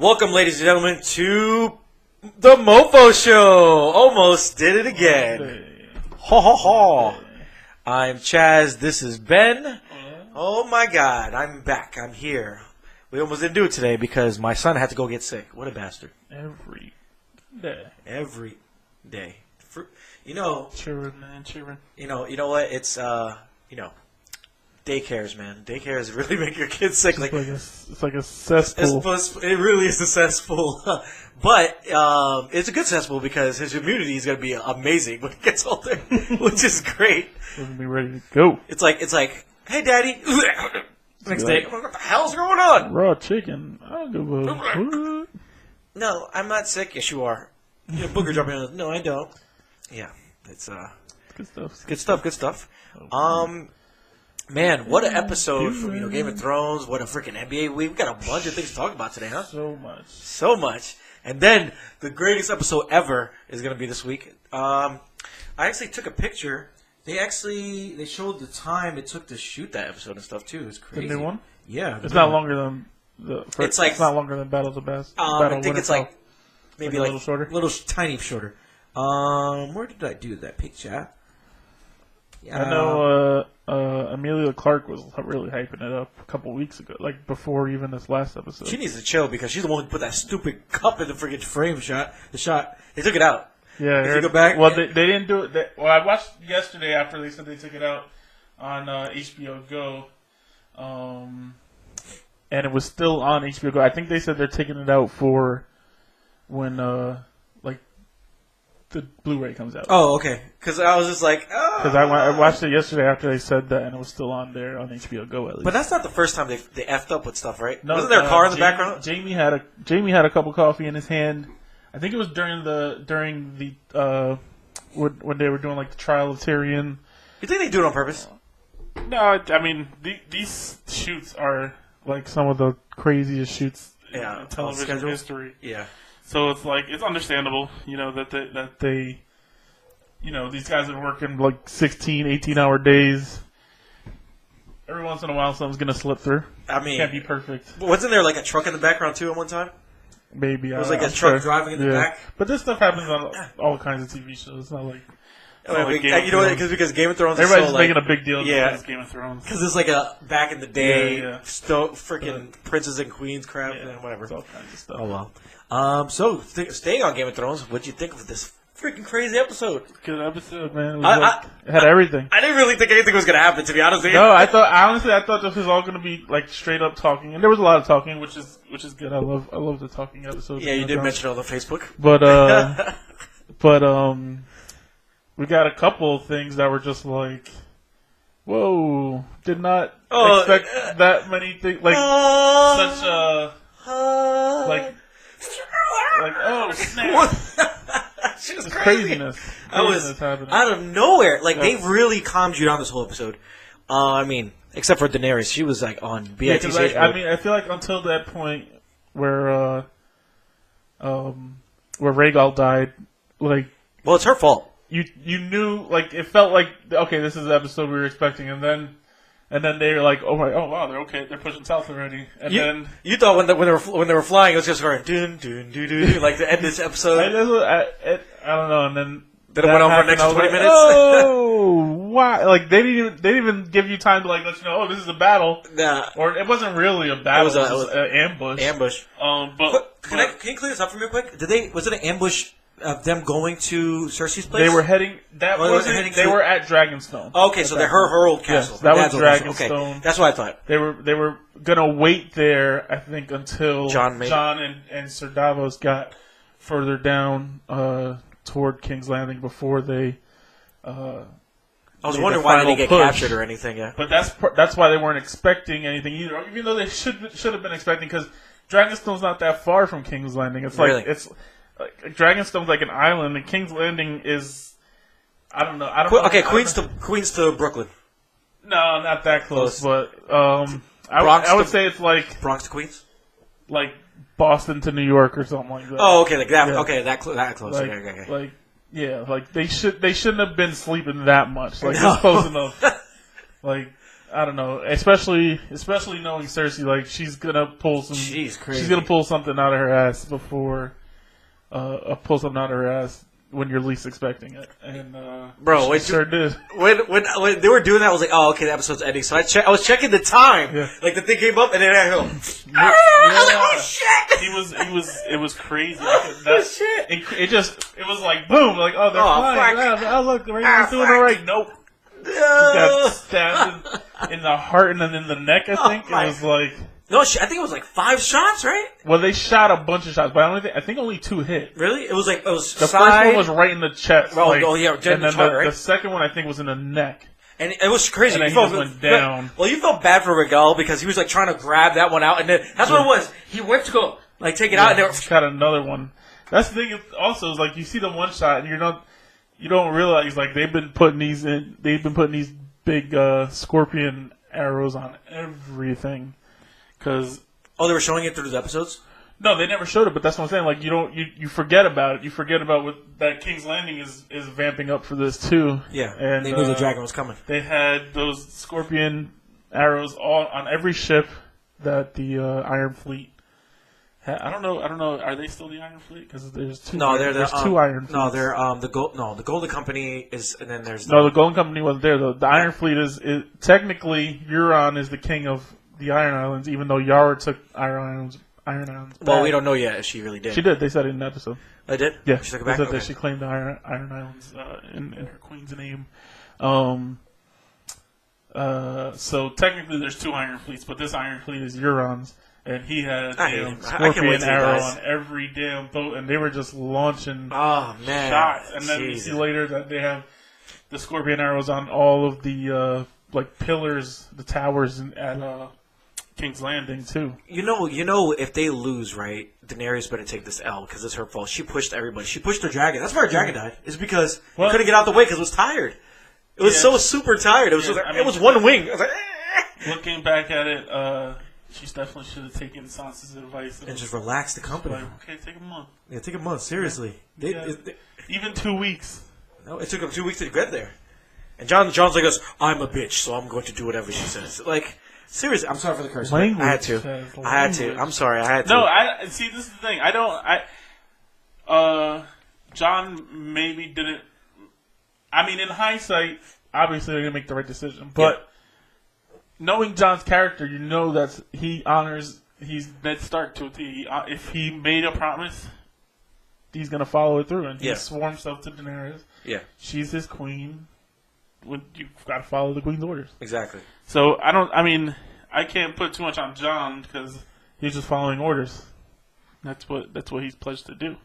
Welcome, ladies and gentlemen, to the MOFO Show. Almost did it again. Ha ha ha. I'm Chaz. This is Ben. Oh my God, I'm back. I'm here. We almost didn't do it today because my son had to go get sick. What a bastard. Every day. Every day. You know. Cheering, man, cheering. You know what? It's daycares, man. Daycares really make your kids sick. It's like a cesspool. It really is a cesspool. But it's a good cesspool because his immunity is going to be amazing when he gets older, which is great. We're going to be ready to go. It's like, hey, Daddy. Next day, what the hell's going on? Raw chicken. I don't give a what? No, I'm not sick. Yes, you are. You know, booger jumping on. No, I don't. Yeah, it's good stuff. Good stuff. Man, what an episode from Game of Thrones. What a freaking NBA week. We got a bunch of things to talk about today, huh? So much. And then the greatest episode ever is going to be this week. I actually took a picture. They showed the time it took to shoot that episode and stuff too. It's crazy. The new one? Yeah. It's not longer than the first. It's not longer than Battle of the Best. I think it's like maybe a little shorter. Little tiny shorter. Where did I do that picture? Yeah. I know Amelia Clark was really hyping it up a couple weeks ago, like before even this last episode. She needs to chill because she's the one who put that stupid cup in the freaking frame shot. The shot. They took it out. Yeah. If you go back. Well, they didn't do it. I watched yesterday after they said they took it out on HBO Go. And it was still on HBO Go. I think they said they're taking it out for when the Blu-ray comes out. Oh, okay. Because I was just like, because I watched it yesterday after they said that, and it was still on there on HBO Go at least. But that's not the first time they effed up with stuff, right? No, wasn't there a car in the background? Jamie had a cup of coffee in his hand. I think it was during the when they were doing like the trial of Tyrion. You think they do it on purpose? No, I mean these shoots are like some of the craziest shoots in television history. Yeah. So it's like it's understandable, that they these guys are working like 16, 18-hour days. Every once in a while, something's gonna slip through. I mean, can't be perfect. Wasn't there like a truck in the background too at one time? Maybe it was like a truck driving in the back. But this stuff happens on all kinds of TV shows. It's not like. Because Game of Thrones everybody's making a big deal about Game of Thrones. Because it's like a back in the day, freaking princes and queens crap and whatever. It's all kinds of stuff. Oh, well. Staying on Game of Thrones, what'd you think of this freaking crazy episode? Good episode, man. It had everything. I didn't really think anything was going to happen, to be honest with you. No, I thought this was all going to be like straight up talking. And there was a lot of talking, which is good. I love the talking episodes. Yeah, you did mention it on the Facebook. But, we got a couple of things that were just like, whoa, did not expect that many things. Like, such a, oh, snap. She was craziness. Happening. Out of nowhere. Like, they really calmed you down this whole episode. I mean, except for Daenerys. She was, like, on BITC. I feel like until that point where Rhaegal died, like... Well, it's her fault. You knew, like, it felt like, okay, this is the episode we were expecting, and then they were like, oh wow, they're pushing south already, and then you thought when they were flying, it was just going dun dun dun dun like the end of this episode. I don't know, and then it went on for the next 20 minutes. Oh, why? Like they didn't even give you time to like let you know, oh, this is a battle. Nah, or it wasn't really a battle. It was an ambush. Can you clear this up for me real quick? Was it an ambush? Of them going to Cersei's place? They were heading. They were at Dragonstone. Okay, so they're her old castle. Yes, that was Dragonstone. Okay, that's what I thought. They were gonna wait there, I think, until Jon and Sir Davos got further down toward King's Landing before they. I was wondering why they didn't get captured or anything. Yeah, but that's why they weren't expecting anything either. Even though they should have been expecting, because Dragonstone's not that far from King's Landing. It's like it's. Like, Dragonstone's like an island, and King's Landing is, I don't know. Okay, Queens to Brooklyn. No, not that close. But I would say it's like Bronx to Queens, like Boston to New York or something like that. Oh, okay, like that. Yeah. Okay, that close. Like, okay. Like they shouldn't have been sleeping that much. Like it's close enough. Like I don't know. Especially knowing Cersei, like she's gonna pull some. She's crazy. She's gonna pull something out of her ass before. Pull something out of her ass when you're least expecting it, and bro, she sure did. When they were doing that, I was like, oh, okay, the episode's ending. So I was checking the time, like the thing came up, and then I go, I was like, oh shit! It was crazy. Oh shit! It was like boom, like oh they're flying. Oh look, Rhaenyra's doing all right. Nope. She got stabbed in the heart and then in the neck. I think it was like. No, I think it was like 5 shots, right? Well, they shot a bunch of shots, but I think only 2 hit. Really? It was the first one was right in the chest. Oh, yeah, and then the second one I think was in the neck. And it was crazy. And then he just went down. Well, you felt bad for Regal because he was like trying to grab that one out, and then that's what it was. He went to go like take it out, and they got another one. That's the thing. Also, is like you see the one shot, and you don't realize like they've been putting these big scorpion arrows on everything. Cause they were showing it through the episodes? No, they never showed it, but that's what I'm saying. Like you forget about it. You forget about what that King's Landing is vamping up for this too. Yeah, and they knew the dragon was coming. They had those scorpion arrows all on every ship that the Iron Fleet had. I don't know. Are they still the Iron Fleet? Because there's two. No, there's 2 Iron Fleets. No, they're the Golden Company is, and then there's the Golden Company wasn't there though. The Iron Fleet is technically Euron is the king of the Iron Islands, even though Yara took Iron Islands back. Well, we don't know yet if she really did. She did. They said it in the episode. They did? Yeah. She took it back? They said that she claimed the Iron Islands in her queen's name. So technically there's 2 Iron Fleets, but this Iron Fleet is Euron's. And he had scorpion arrow on every damn boat, and they were just launching shots. And then you see later that they have the scorpion arrows on all of the pillars, the towers at King's Landing too. You know, if they lose, right, Daenerys better take this L because it's her fault. She pushed everybody. She pushed her dragon. That's why her dragon died. It's because he couldn't get out the way because it was tired. It was so super tired. It was it was one wing. I was like, looking back at it, she definitely should have taken Sansa's advice and just relax the company. Okay, take a month. Yeah, take a month. Seriously, even 2 weeks. No, it took them 2 weeks to get there. And John's like us. I'm a bitch, so I'm going to do whatever she says. Like. Seriously, I'm sorry for the curse. I had to. I'm sorry. I had to. No, see. This is the thing. John maybe didn't. I mean, in hindsight, obviously they're gonna make the right decision. But knowing John's character, you know that he's Ned Stark to a T. If he made a promise, he's gonna follow it through, and he swore himself to Daenerys. Yeah, she's his queen. You've got to follow the queen's orders. Exactly. So I can't put too much on John because he's just following orders. That's what he's pledged to do.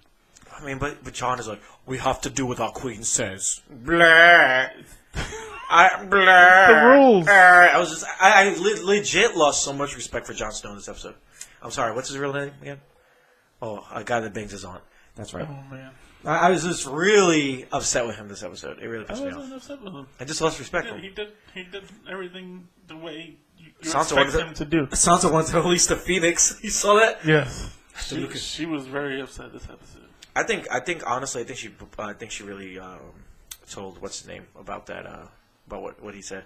I mean, but John is like, we have to do what our queen says. Blah. The rules. I legit lost so much respect for Jon Snow in this episode. I'm sorry. What's his real name again? Oh, a guy that bangs his aunt. That's right. Oh man. I was just really upset with him this episode. It really pissed me off. I wasn't upset with him. I just lost respect for him. He did everything the way you Sansa expect him to do. Sansa wanted to release the Phoenix. You saw that? Yes. She was very upset this episode. I think honestly, I think she really told what's his name about that about what he said.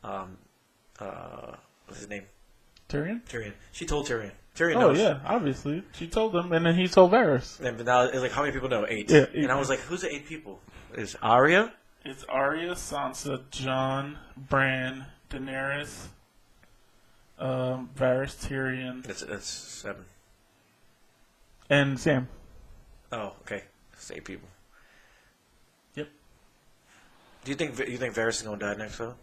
What's his name? Tyrion. She told Tyrion. Tyrion knows. Yeah, obviously. She told him, and then he told Varys. And now it's like, how many people know? 8. Yeah, 8. And I was like, who's the 8 people? Is Arya? It's Arya, Sansa, Jon, Bran, Daenerys, Varys, Tyrion. That's 7. And Sam. Oh, okay. That's 8 people. Yep. Do you think Varys is gonna die next though?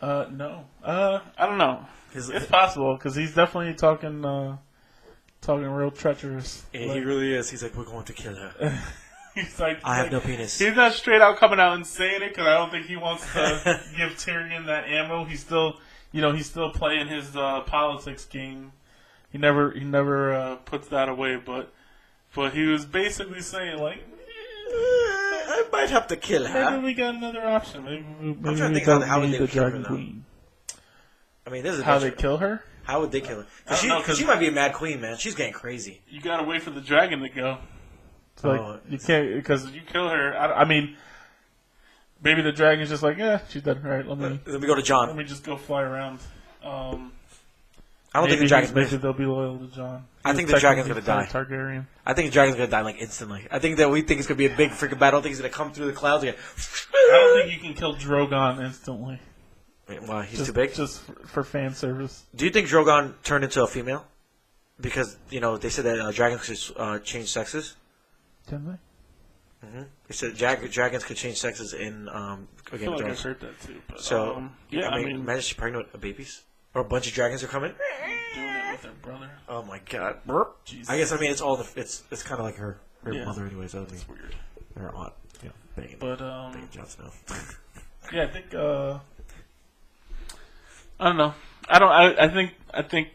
No. I don't know. It's possible because he's definitely talking real treacherous. Yeah, he really is. He's like, we're going to kill her. He's like, I have no penis. He's not straight out coming out and saying it because I don't think he wants to give Tyrion that ammo. He's still playing his politics game. He never puts that away. But he was basically saying like, I might have to kill her. Maybe we got another option. Maybe I'm trying to think how would they kill her queen. I mean, how they kill her? How would they kill her? Because she might be a mad queen, man. She's getting crazy. You gotta wait for the dragon to go. It's like you can't because you kill her. I mean, maybe the dragon's just like, yeah, she's dead. All right, let me go to Jon. Let me just go fly around. I don't think the dragon's maybe they'll be loyal to Jon. I think the dragon's gonna die. Targaryen. I think the dragon's gonna die like instantly. I think that we think it's gonna be a big freaking battle. I don't think he's gonna come through the clouds again. I don't think you can kill Drogon instantly. Wait, why? He's too big? Just for fan service. Do you think Drogon turned into a female? Because, they said that dragons could change sexes. Can they? Mm-hmm. They said dragons could change sexes in I feel like I've heard that too. But, so, imagine she's pregnant with babies. Or a bunch of dragons are coming. Doing it with her brother. Oh my god. Jesus. I guess, it's all it's kind of like her mother anyway, so it's weird. Her aunt. Yeah, banging. But, banging Jon Snow. yeah, I think, I don't know. I think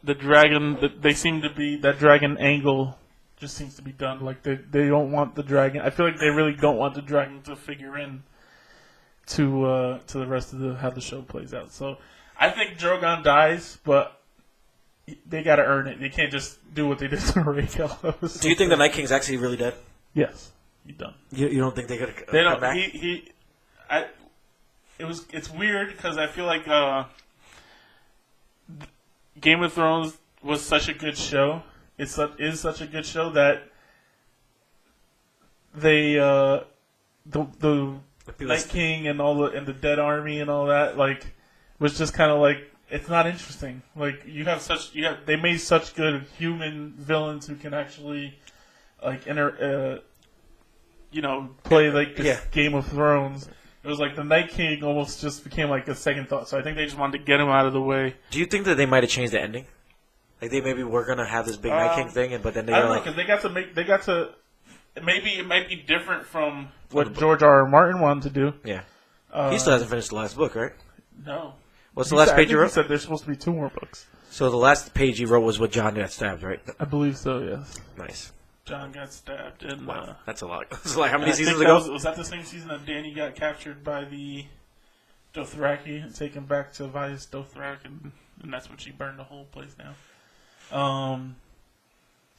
the dragon, they seem to be, that dragon angle just seems to be done. Like, they don't want the dragon. I feel like they really don't want the dragon to figure in to the rest of how the show plays out. So, I think Drogon dies, but they got to earn it. They can't just do what they did to Rhaegal. Do you think the Night King's actually really dead? Yes, he's done. You don't think they could They don't. Come back? It's weird because I feel like Game of Thrones was such a good show. Is such a good show that they the Night King and the Dead Army and all that was just kind of like, it's not interesting. Like they made such good human villains who can actually play this Game of Thrones. It was like the Night King almost just became like a second thought. So I think they just wanted to get him out of the way. Do you think that they might have changed the ending? Like they maybe were gonna have this big Night King thing, but then I don't know, because maybe it might be different from what George R. Martin wanted to do. Yeah, he still hasn't finished the last book, right? No. What's the last page you wrote? He said there's supposed to be 2 more books. So the last page he wrote was what Jon got stabbed, right? I believe so. Yes. Nice. Jon got stabbed, and wow, that's a lot. That's like how many seasons ago? Was that the same season that Dany got captured by the Dothraki and taken back to Vice Dothrak, and that's when she burned the whole place down?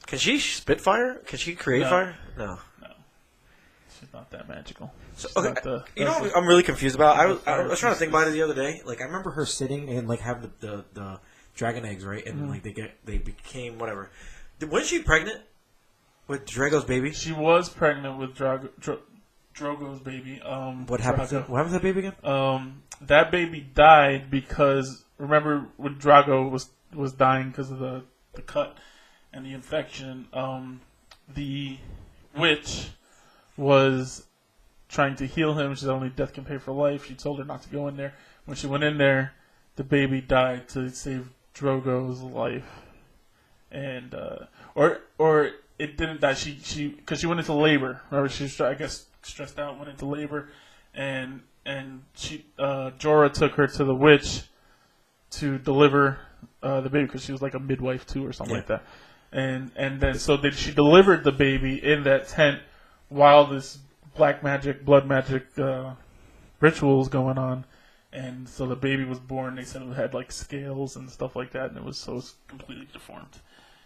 Can she spit fire? Can she create fire? No. She's not that magical. So, okay, I'm really confused about? I was trying to think about it the other day. Like I remember her sitting and having the dragon eggs, right? And they became whatever. Wasn't she pregnant with Drogo's baby? She was pregnant with Drogo's baby. What happened to that baby again? That baby died because, remember when Drogo was dying because of the cut and the infection, the witch was trying to heal him. She said only death can pay for life. She told her not to go in there. When she went in there, the baby died to save Drogo's life. And or it didn't die. She because she went into labor. Remember, she was, I guess, stressed out, went into labor, and she Jorah took her to the witch to deliver the baby because she was like a midwife too or something like that. And then she delivered the baby in that tent while this black magic, blood magic ritual was going on. And so the baby was born. They said it had like scales and stuff like that, and it was completely deformed,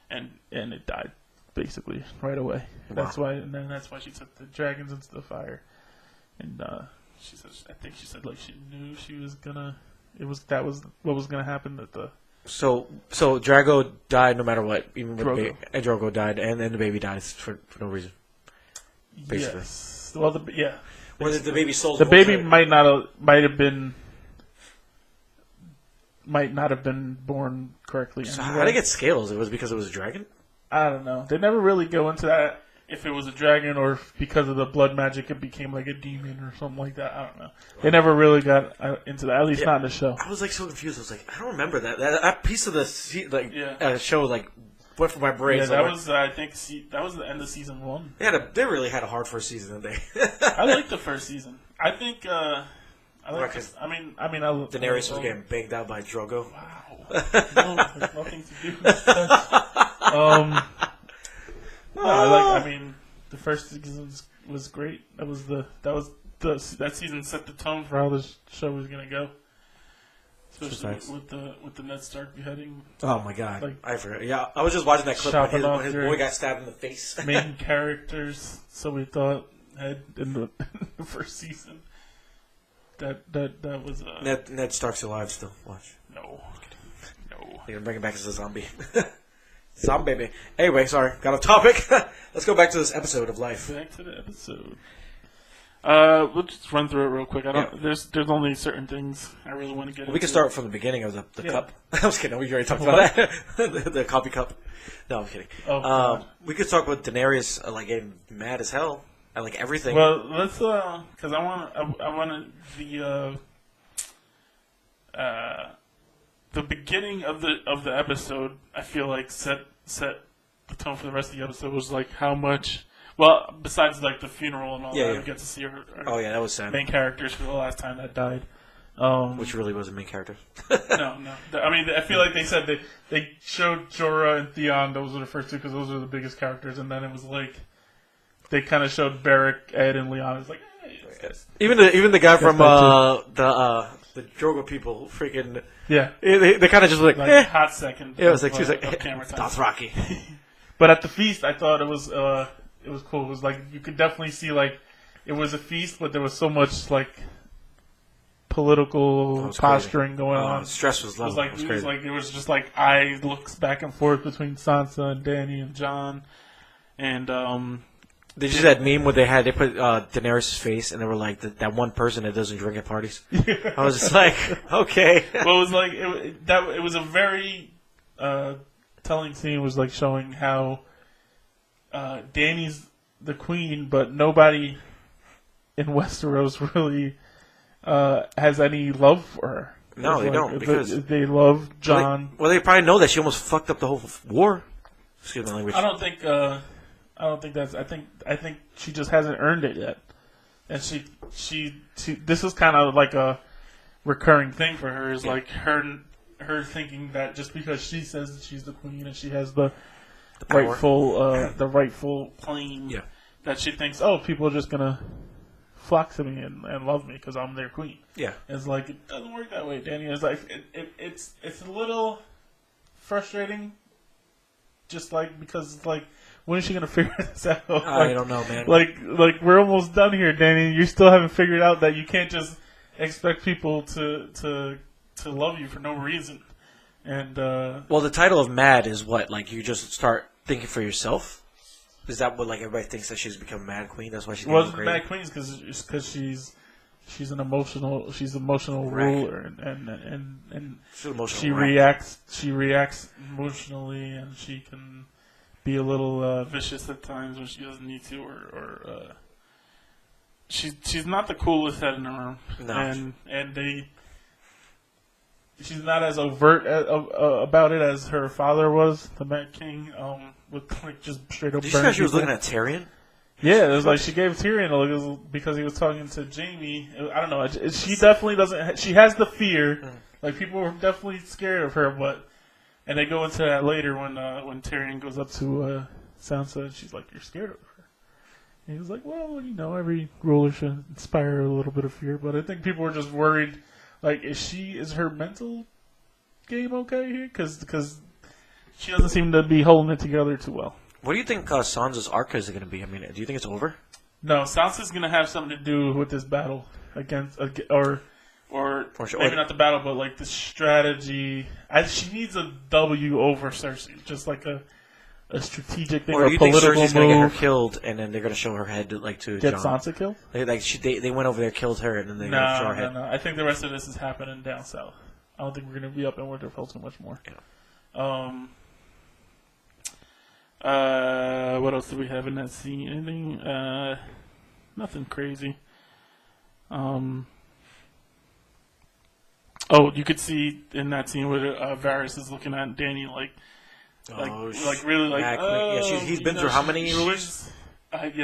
and it died basically right away. Wow. That's why she took the dragons into the fire, and she says, I think she said like she knew she was gonna. That was what was gonna happen at the. So Drogo died no matter what, even with and Drogo died, and then the baby dies for no reason. Basically. Yes. Well, Or the baby soul. The baby might not have been born correctly. So how did it get scales? It was because it was a dragon? I don't know. They never really go into that. If it was a dragon or because of the blood magic, it became like a demon or something like that. I don't know. They never really got into that. At least not in the show. I was so confused. I was like, I don't remember that. That piece of the show went from my brain. Yeah, that was I think that was the end of season 1. They really had a hard first season, didn't they? I liked the first season. I think. Daenerys was getting banged out by Drogo. Wow. No, there's nothing to do with that. The first season was great. That season set the tone for how this show was gonna go. Especially with the Ned Stark beheading. Oh my god! I forgot. Yeah, I was just watching that clip when his boy got stabbed in the face. Main characters, so we thought, in the first season. That was Ned Stark's alive still. Watch. No. They're gonna bring him back as a zombie. Zombie baby. Anyway, sorry, got off topic. Let's go back to this episode of life. Back to the episode. We'll just run through it real quick. There's only certain things I really want to get into. We can start from the beginning of the cup. I was kidding. We already talked about that. the coffee cup. No, I'm kidding. We could talk about Daenerys getting mad as hell at everything. Well, let's because I want the beginning of the episode. I feel like set the tone for the rest of the episode. Was how much. Well, besides the funeral and all that, we get to see her. That was sad. Main characters for the last time that died. Which really wasn't main characters. No. I mean, I feel like they said they showed Jorah and Theon. Those were the first two because those are the biggest characters, and then it was they kind of showed Beric, Ed, and Lyanna. It's even the guy from the Drogo people, freaking they kind of just hot second. Yeah, it was 2 seconds. Dothraki. But at the feast, I thought it was cool. It was you could definitely see it was a feast, but there was so much political posturing going on. Stress was low. It was just eye looks back and forth between Sansa and Dany and Jon, and They just that meme where they put Daenerys' face and they were that one person that doesn't drink at parties. I was just okay. Well, it was a very telling scene. Was showing how Dany's the queen, but nobody in Westeros really has any love for her. No, they don't because they love Jon. Well, they probably know that she almost fucked up the whole war. Excuse my language. I don't think that's. I think she just hasn't earned it yet, and she this is kind of a recurring thing for her. Is her thinking that just because she says that she's the queen and she has the rightful claim, that she thinks, people are just gonna flock to me and love me because I'm their queen. Yeah, it's it doesn't work that way. Dany is it's a little frustrating, just because when is she gonna figure this out? I don't know, man. We're almost done here, Dany. You still haven't figured out that you can't just expect people to love you for no reason. And well, the title of Mad is what? You just start thinking for yourself. Is that what everybody thinks that she's become Mad Queen? That's why she's Mad Queen because she's an emotional ruler and she reacts emotionally and she can be a little vicious at times when she doesn't need to, or she's not the coolest head in the room. No. And she's not as overt about it as her father was, the Mad King, with just straight up. Did you see how she was looking at Tyrion? Yeah, it was she gave Tyrion a look because he was talking to Jaime. I don't know. She definitely doesn't. She has the fear. People were definitely scared of her, and they go into that later when Tyrion goes up to Sansa and she's like, "You're scared of her." And he was like, "Well, every ruler should inspire a little bit of fear." But I think people were just worried, is her mental game okay here? Because she doesn't seem to be holding it together too well. What do you think Sansa's arc is going to be? I mean, do you think it's over? No, Sansa's going to have something to do with this battle against, or maybe not the battle, but the strategy. She needs a W over Cersei, just a strategic thing, or do you think Cersei's going to get her killed, and then they're going to show her head to get Jon? Sansa killed? They went over there, killed her, and then they're going to show her head. No. I think the rest of this is happening down south. I don't think we're going to be up in Winterfell too much more. Yeah. What else do we have in that scene? Anything? Nothing crazy. You could see in that scene where Varys is looking at Dany really he's been through how many rulers? Maybe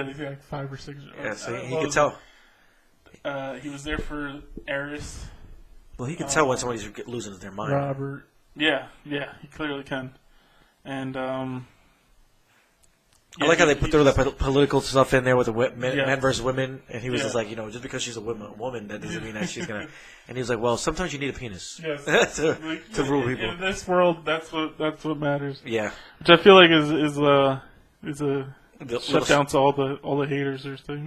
5 or 6. Yeah, so he could tell. He was there for Aerys. Well, he can tell when somebody's losing their mind. Robert. Yeah, he clearly can. And I like how they put the political stuff in there with the men versus women, and he was just just because she's a woman, that doesn't mean that she's gonna. And he was like, well, sometimes you need a penis to rule people. In this world, that's what matters. Yeah, which I feel like is a shut down to all the haters or saying,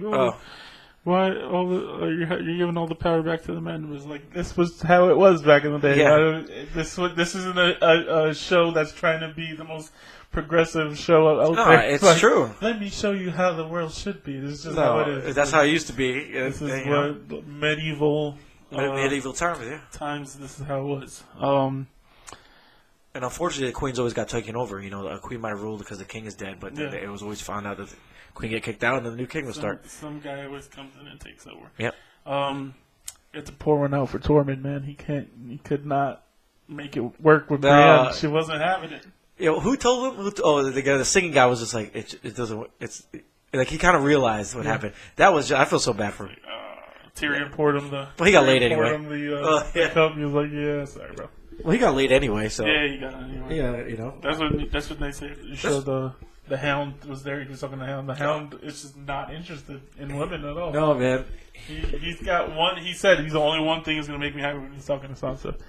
Why you're giving all the power back to the men? It was like this was how it was back in the day. Yeah. This isn't a show that's trying to be the most progressive show out there. It's like, true. Let me show you how the world should be. This is just how it is. That's how it used to be. This is what medieval times. Yeah. Times. This is how it was. And unfortunately, the queen's always got taken over. You know, the queen might have ruled because the king is dead, but it was always found out that the queen get kicked out and then the new king will start. Some guy always comes in and takes over. Yep. It's a pour one out for Tormund, man. He could not make it work with Brienne. She wasn't having it. You know, who told him? The singing guy was just like, it doesn't. It's like he kind of realized what happened. That was. I feel so bad for him. Tyrion poured him the. Well, he got laid anyway. Poured him the cup. He was like, "Yeah, sorry, bro." Well, he got laid anyway, so yeah, he got it anyway. Yeah, you know. That's what they say. You show the Hound was there. He was talking to the Hound. The Hound is just not interested in women at all. No, man. He's got one. He said he's the only one thing that's gonna make me happy when he's talking to Sansa.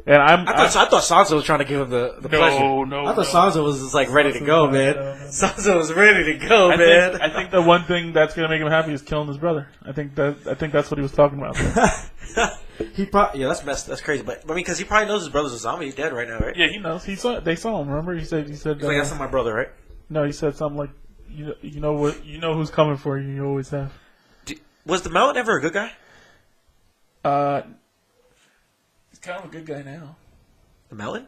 And I thought Sansa was trying to give him the pleasure. No, I thought Sansa was just like ready to go, man. Sansa was ready to go, man. I think the one thing that's gonna make him happy is killing his brother. I think that's what he was talking about. That's crazy. But I mean, because he probably knows his brother's a zombie. He's dead right now, right? Yeah, he knows. They saw him. Remember, he said. He's like, that's not my brother, right? No, he said something like, you know who's coming for you. You always have. Was the Mountain ever a good guy? He's kind of a good guy now. The Mountain?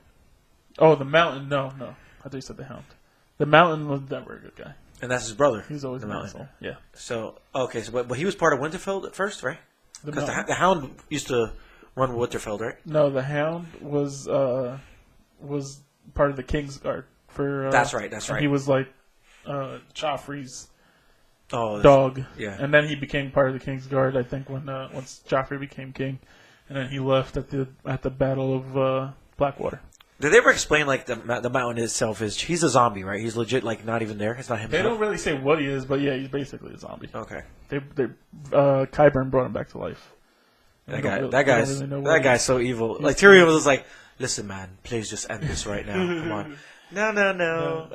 Oh, the Mountain. No. I thought you said the Hound. The Mountain was never a good guy. And that's his brother. He's always the Mountain. Yeah. So but he was part of Winterfell at first, right? Because the Hound used to run Winterfell, right? No, the Hound was part of the King's Guard for. That's right. He was like Joffrey's Oh, dog. Yeah. And then he became part of the King's Guard, I think, when once Joffrey became king. And then he left at the Battle of Blackwater. Did they ever explain, like, the mountain itself is... He's a zombie, right? He's legit, like, not even there? It's not him. They don't really say what he is, but yeah, he's basically a zombie. Okay. Qyburn brought him back to life. That guy's so evil. Like, Tyrion was just like, listen, man, please just end this right now. Come on. No.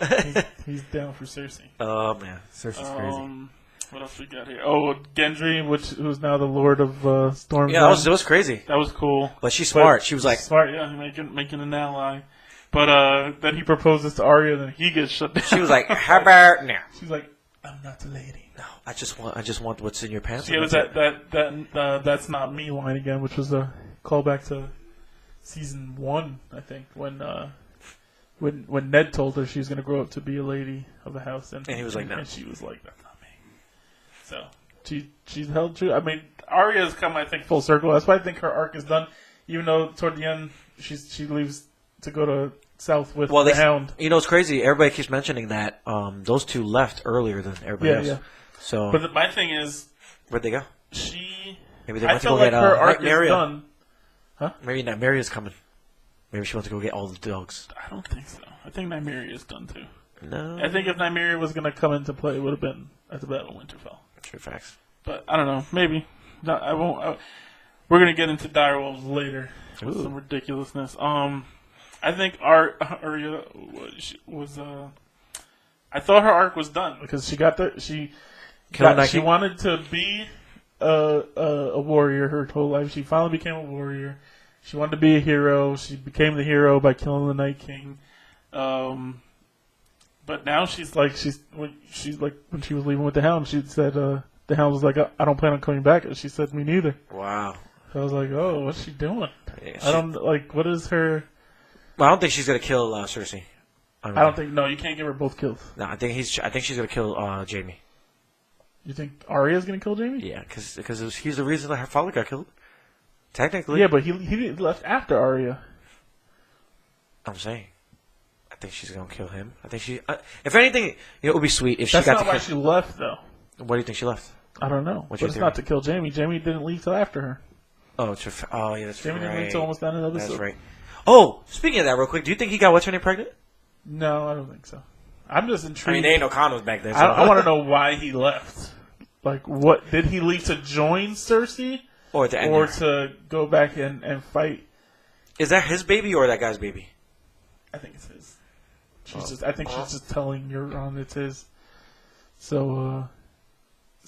He's down for Cersei. Oh, man. Cersei's crazy. What else we got here? Oh, Gendry, who's now the Lord of Storm. Yeah, that was crazy. That was cool. But she's smart. She was like... Smart, yeah, making an ally. But then he proposes to Arya, and then he gets shut down. She was like, how about now? She's like, I'm not the lady. No, I just want what's in your pants. Yeah, it was that that's not me line again, which was a callback to season 1, I think, when Ned told her she was going to grow up to be a lady of the house. And he was like, no. And she was like, that's not me. So she's held true. I mean, Arya's come, I think, full circle. That's why I think her arc is done. Even though toward the end she leaves to go to south with the Hound. You know, it's crazy. Everybody keeps mentioning that those two left earlier than everybody else. Yeah. So, but my thing is, where'd they go? Maybe they went to go get her arc is done. Huh? Maybe Nymeria's coming. Maybe she wants to go get all the dogs. I don't think so. I think Nymeria is done too. No. I think if Nymeria was going to come into play, it would have been at the Battle of Winterfell. True facts. But I don't know. Maybe. No, I won't. We're going to get into direwolves later. With some ridiculousness. I think Arya was. I thought her arc was done because she wanted to be a warrior her whole life. She finally became a warrior. She wanted to be a hero. She became the hero by killing the Night King. But now she's like when she was leaving with the Hound, she said the Hound was like, I don't plan on coming back. And she said, me neither. Wow. So I was like, oh, what's she doing? Yeah, I don't what is her? Well, I don't think she's gonna kill Cersei. I don't think. No, you can't give her both kills. No, I think she's gonna kill Jaime. You think Arya's gonna kill Jaime? Yeah, because he's the reason that her father got killed. Technically. Yeah, but he left after Arya. I'm saying. I think she's gonna kill him. I think she. If anything, it would be sweet if That's she got. That's not why she left, though. Why do you think she left? I don't know. But it's not to kill Jaime. Jaime didn't leave till after her. Oh, yeah, that's Jaime didn't leave till almost the end of the episode. That's right. Oh, speaking of that, real quick, do you think he got what's her name pregnant? No, I don't think so. I'm just intrigued. I mean, there ain't no condoms back then. So. I want to know why he left. Like, what did he leave to join Cersei, or to go back and fight? Is that his baby or that guy's baby? I think it's his. I think she's just telling Euron it's his. So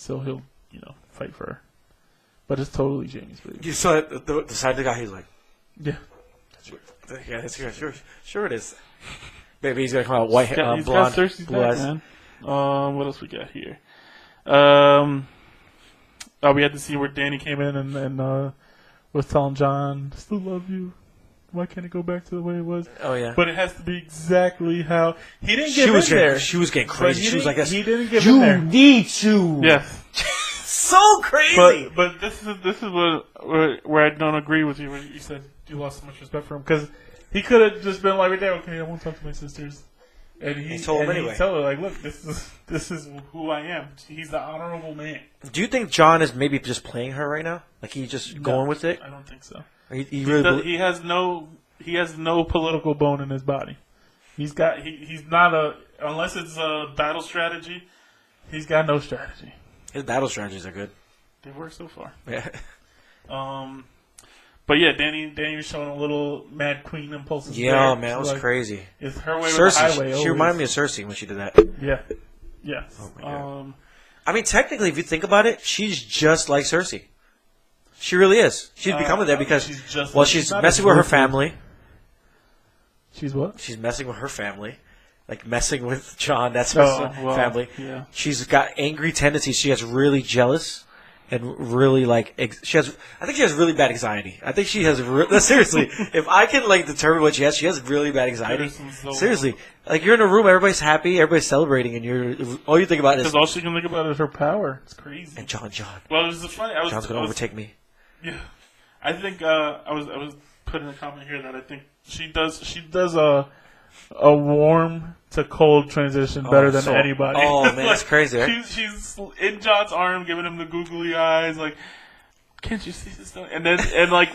he'll fight for her. But it's totally Jaime's baby. You saw the side of the guy. He's like, yeah, that's sure it is. Maybe he's gonna come out white, he's blonde, got Cersei's blue back, eyes. man. What else we got here? We had to see where Dany came in and was telling Jon, "I still love you. Why can't it go back to the way it was?" Oh yeah. But it has to be exactly how he didn't get in there. She was getting crazy. She was like, "He didn't get in there. You need to." Yes. So crazy. But this is where I don't agree with you when you said you lost so much respect for him, because he could have just been like, "Okay, I won't talk to my sisters." And he told him anyway. He told her, like, "Look, this is who I am. He's the honorable man." Do you think Jon is maybe just playing her right now? Like he's just going with it? I don't think so. He has no political bone in his body. He's not unless it's a battle strategy. He's got no strategy. His battle strategies are good. They work so far. Yeah. But yeah, Dany was showing a little Mad Queen impulses. Yeah, man, it was crazy. It's her way Cersei, or the highway. She reminded me of Cersei when she did that. Yeah. Yeah. Oh my God. I mean, technically, if you think about it, she's just like Cersei. She really is. She's becoming there because she's messing with her family. She's what? She's messing with her family. Like messing with Jon, that's her family. Yeah. She's got angry tendencies. She gets really jealous. And really, like, I think she has really bad anxiety. I think she has, seriously, if I can, like, determine what she has really bad anxiety. Seriously. Like, you're in a room, everybody's happy, everybody's celebrating, and all you think about is... Because all she can think about is her power. It's crazy. And Jon. Well, it was funny. Jon's going to overtake me. Yeah. I think, I was putting a comment here that I think she does a warm to cold transition better than anybody. Oh man, that's crazy. Right? She's in Jon's arm, giving him the googly eyes, like, "Can't you see this?" And like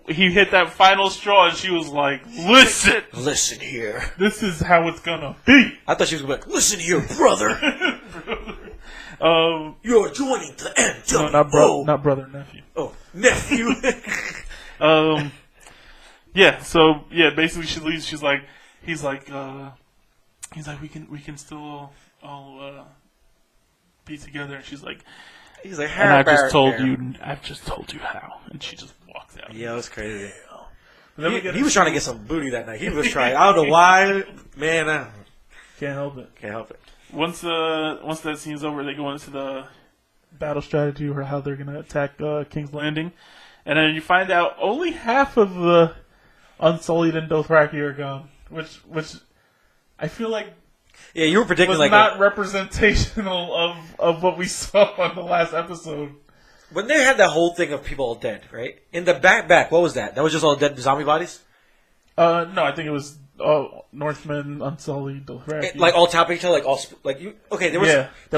he hit that final straw, and she was like, "Listen here. This is how it's gonna be." I thought she was gonna be like, "Listen here, brother. You're joining the MWO." No, not brother, nephew. Oh, nephew. Yeah. So yeah, basically she leaves. He's like, we can still all be together. And she's like, and I've just told you how. And she just walks out. Yeah, it was crazy. He was trying to get some booty that night. He was trying. I don't know why, man. Can't help it. Once that scene's over, they go into the battle strategy or how they're gonna attack King's Landing, and then you find out only half of the Unsullied and Dothraki are gone, which I feel like you were predicting was not representational of what we saw on the last episode. When they had that whole thing of people all dead, right? In the back, what was that? That was just all dead zombie bodies? No, I think it was Northmen, Unsullied, Dothraki. Like all tapping each other, like all okay. There was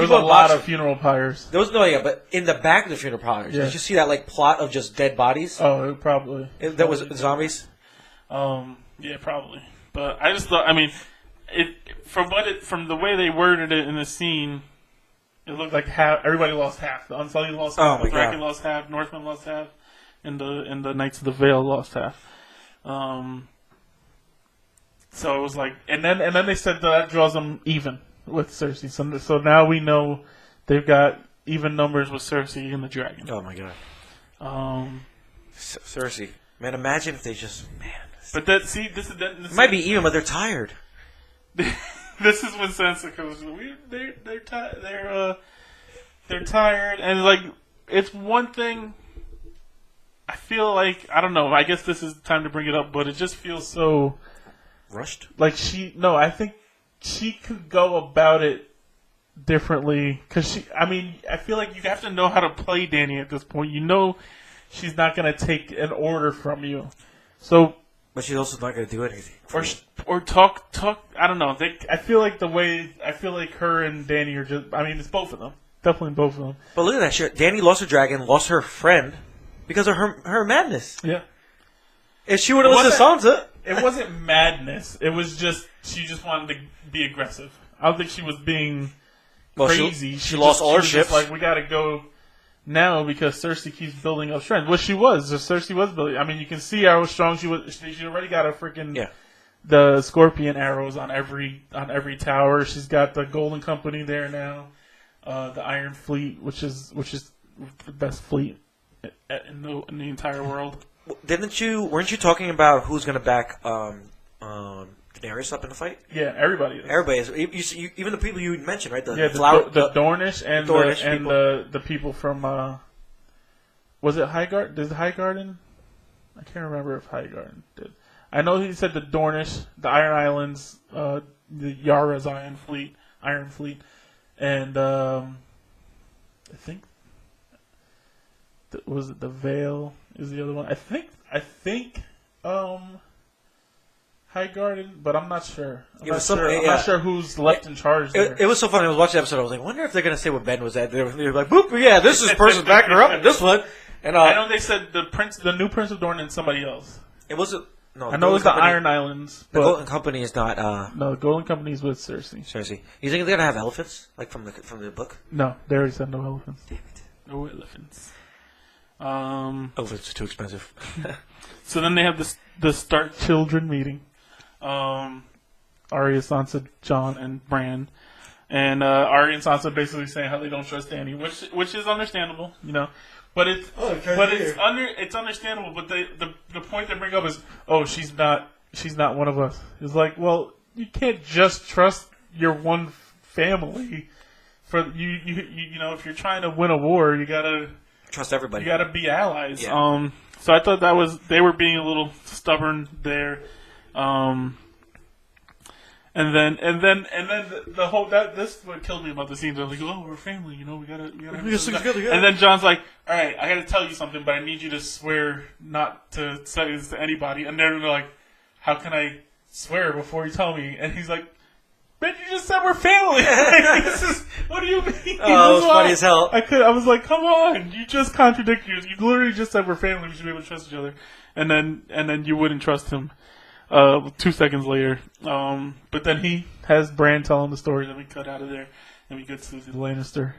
a lot of funeral pyres. There was but in the back of the funeral pyres, did you see that like plot of just dead bodies? Oh, probably. That was zombies. Yeah, probably. But I just thought, I mean, from the way they worded it in the scene, it looked like everybody lost half. The Unsullied lost half, the Dothraki lost half, Northmen lost half, and the Knights of the Vale lost half. So it was like, and then they said that draws them even with Cersei. So now we know they've got even numbers with Cersei and the dragon. Oh my god. Cersei, man, imagine if they just But this might be even, but they're tired. This is when Sansa comes. They're tired, and like it's one thing. I feel like I don't know. I guess this is time to bring it up, but it just feels so rushed. Like I think she could go about it differently because I feel like you have to know how to play Dany at this point. You know, she's not going to take an order from you, so. But she's also not going to do anything. Or talk. I don't know. I feel like her and Dany are just. I mean, it's both of them. Definitely both of them. But look at that shit. Dany lost her dragon, lost her friend because of her madness. Yeah. If she would have listened to Sansa, it wasn't madness. It was just she just wanted to be aggressive. I don't think she was being crazy. She lost all her ships. Like we got to go. Now, because Cersei keeps building up strength. Well, she was. Cersei was building. I mean, you can see how strong she was. She already got a freaking the scorpion arrows on every tower. She's got the Golden Company there now, the Iron Fleet, which is the best fleet in the entire world. Weren't you talking about who's going to back Daenerys up in the fight? Yeah, everybody is. Everybody is. Even the people you mentioned, right? The Dornish and the people from was it Highgarden? Did Highgarden? I can't remember if Highgarden did. I know he said the Dornish, the Iron Islands, the Yara's Iron Fleet, and I think was it the Vale is the other one. I think Highgarden, but I'm not sure. I'm not sure who's left in charge there. It was so funny. I was watching the episode. I was like, I wonder if they're gonna say what Ben was at. They were like, "Boop, yeah, this is person backing her up in this one." And I know they said the new Prince of Dorne, and somebody else. It wasn't. No, I know it's the Iron Islands. The Golden Company is not. No, the Golden Company is with Cersei. You think they're gonna have elephants, like from the book? No, they already said no elephants. Damn it. No elephants. Elephants are too expensive. So then they have the Stark children meeting. Arya, Sansa, Jon, and Bran. And Arya and Sansa basically saying how they don't trust Dany, which is understandable, you know. But it's understandable. But the point they bring up is, she's not one of us. It's like, well, you can't just trust your one family. For you know, if you're trying to win a war, you gotta trust everybody. You gotta be allies. Yeah. So I thought they were being a little stubborn there. And then the whole this is what killed me about the scene. They're like, we're family, you know, we gotta stick together. And then Jon's like, all right, I gotta tell you something, but I need you to swear not to say this to anybody. And they're like, how can I swear before you tell me? And he's like, man, you just said we're family. What do you mean? Oh, it was funny as hell. I was like, come on, you just contradict you. You literally just said we're family. We should be able to trust each other. And then you wouldn't trust him. 2 seconds later, but then he has Bran tell him the story that we cut out of there, and we get to the Lannister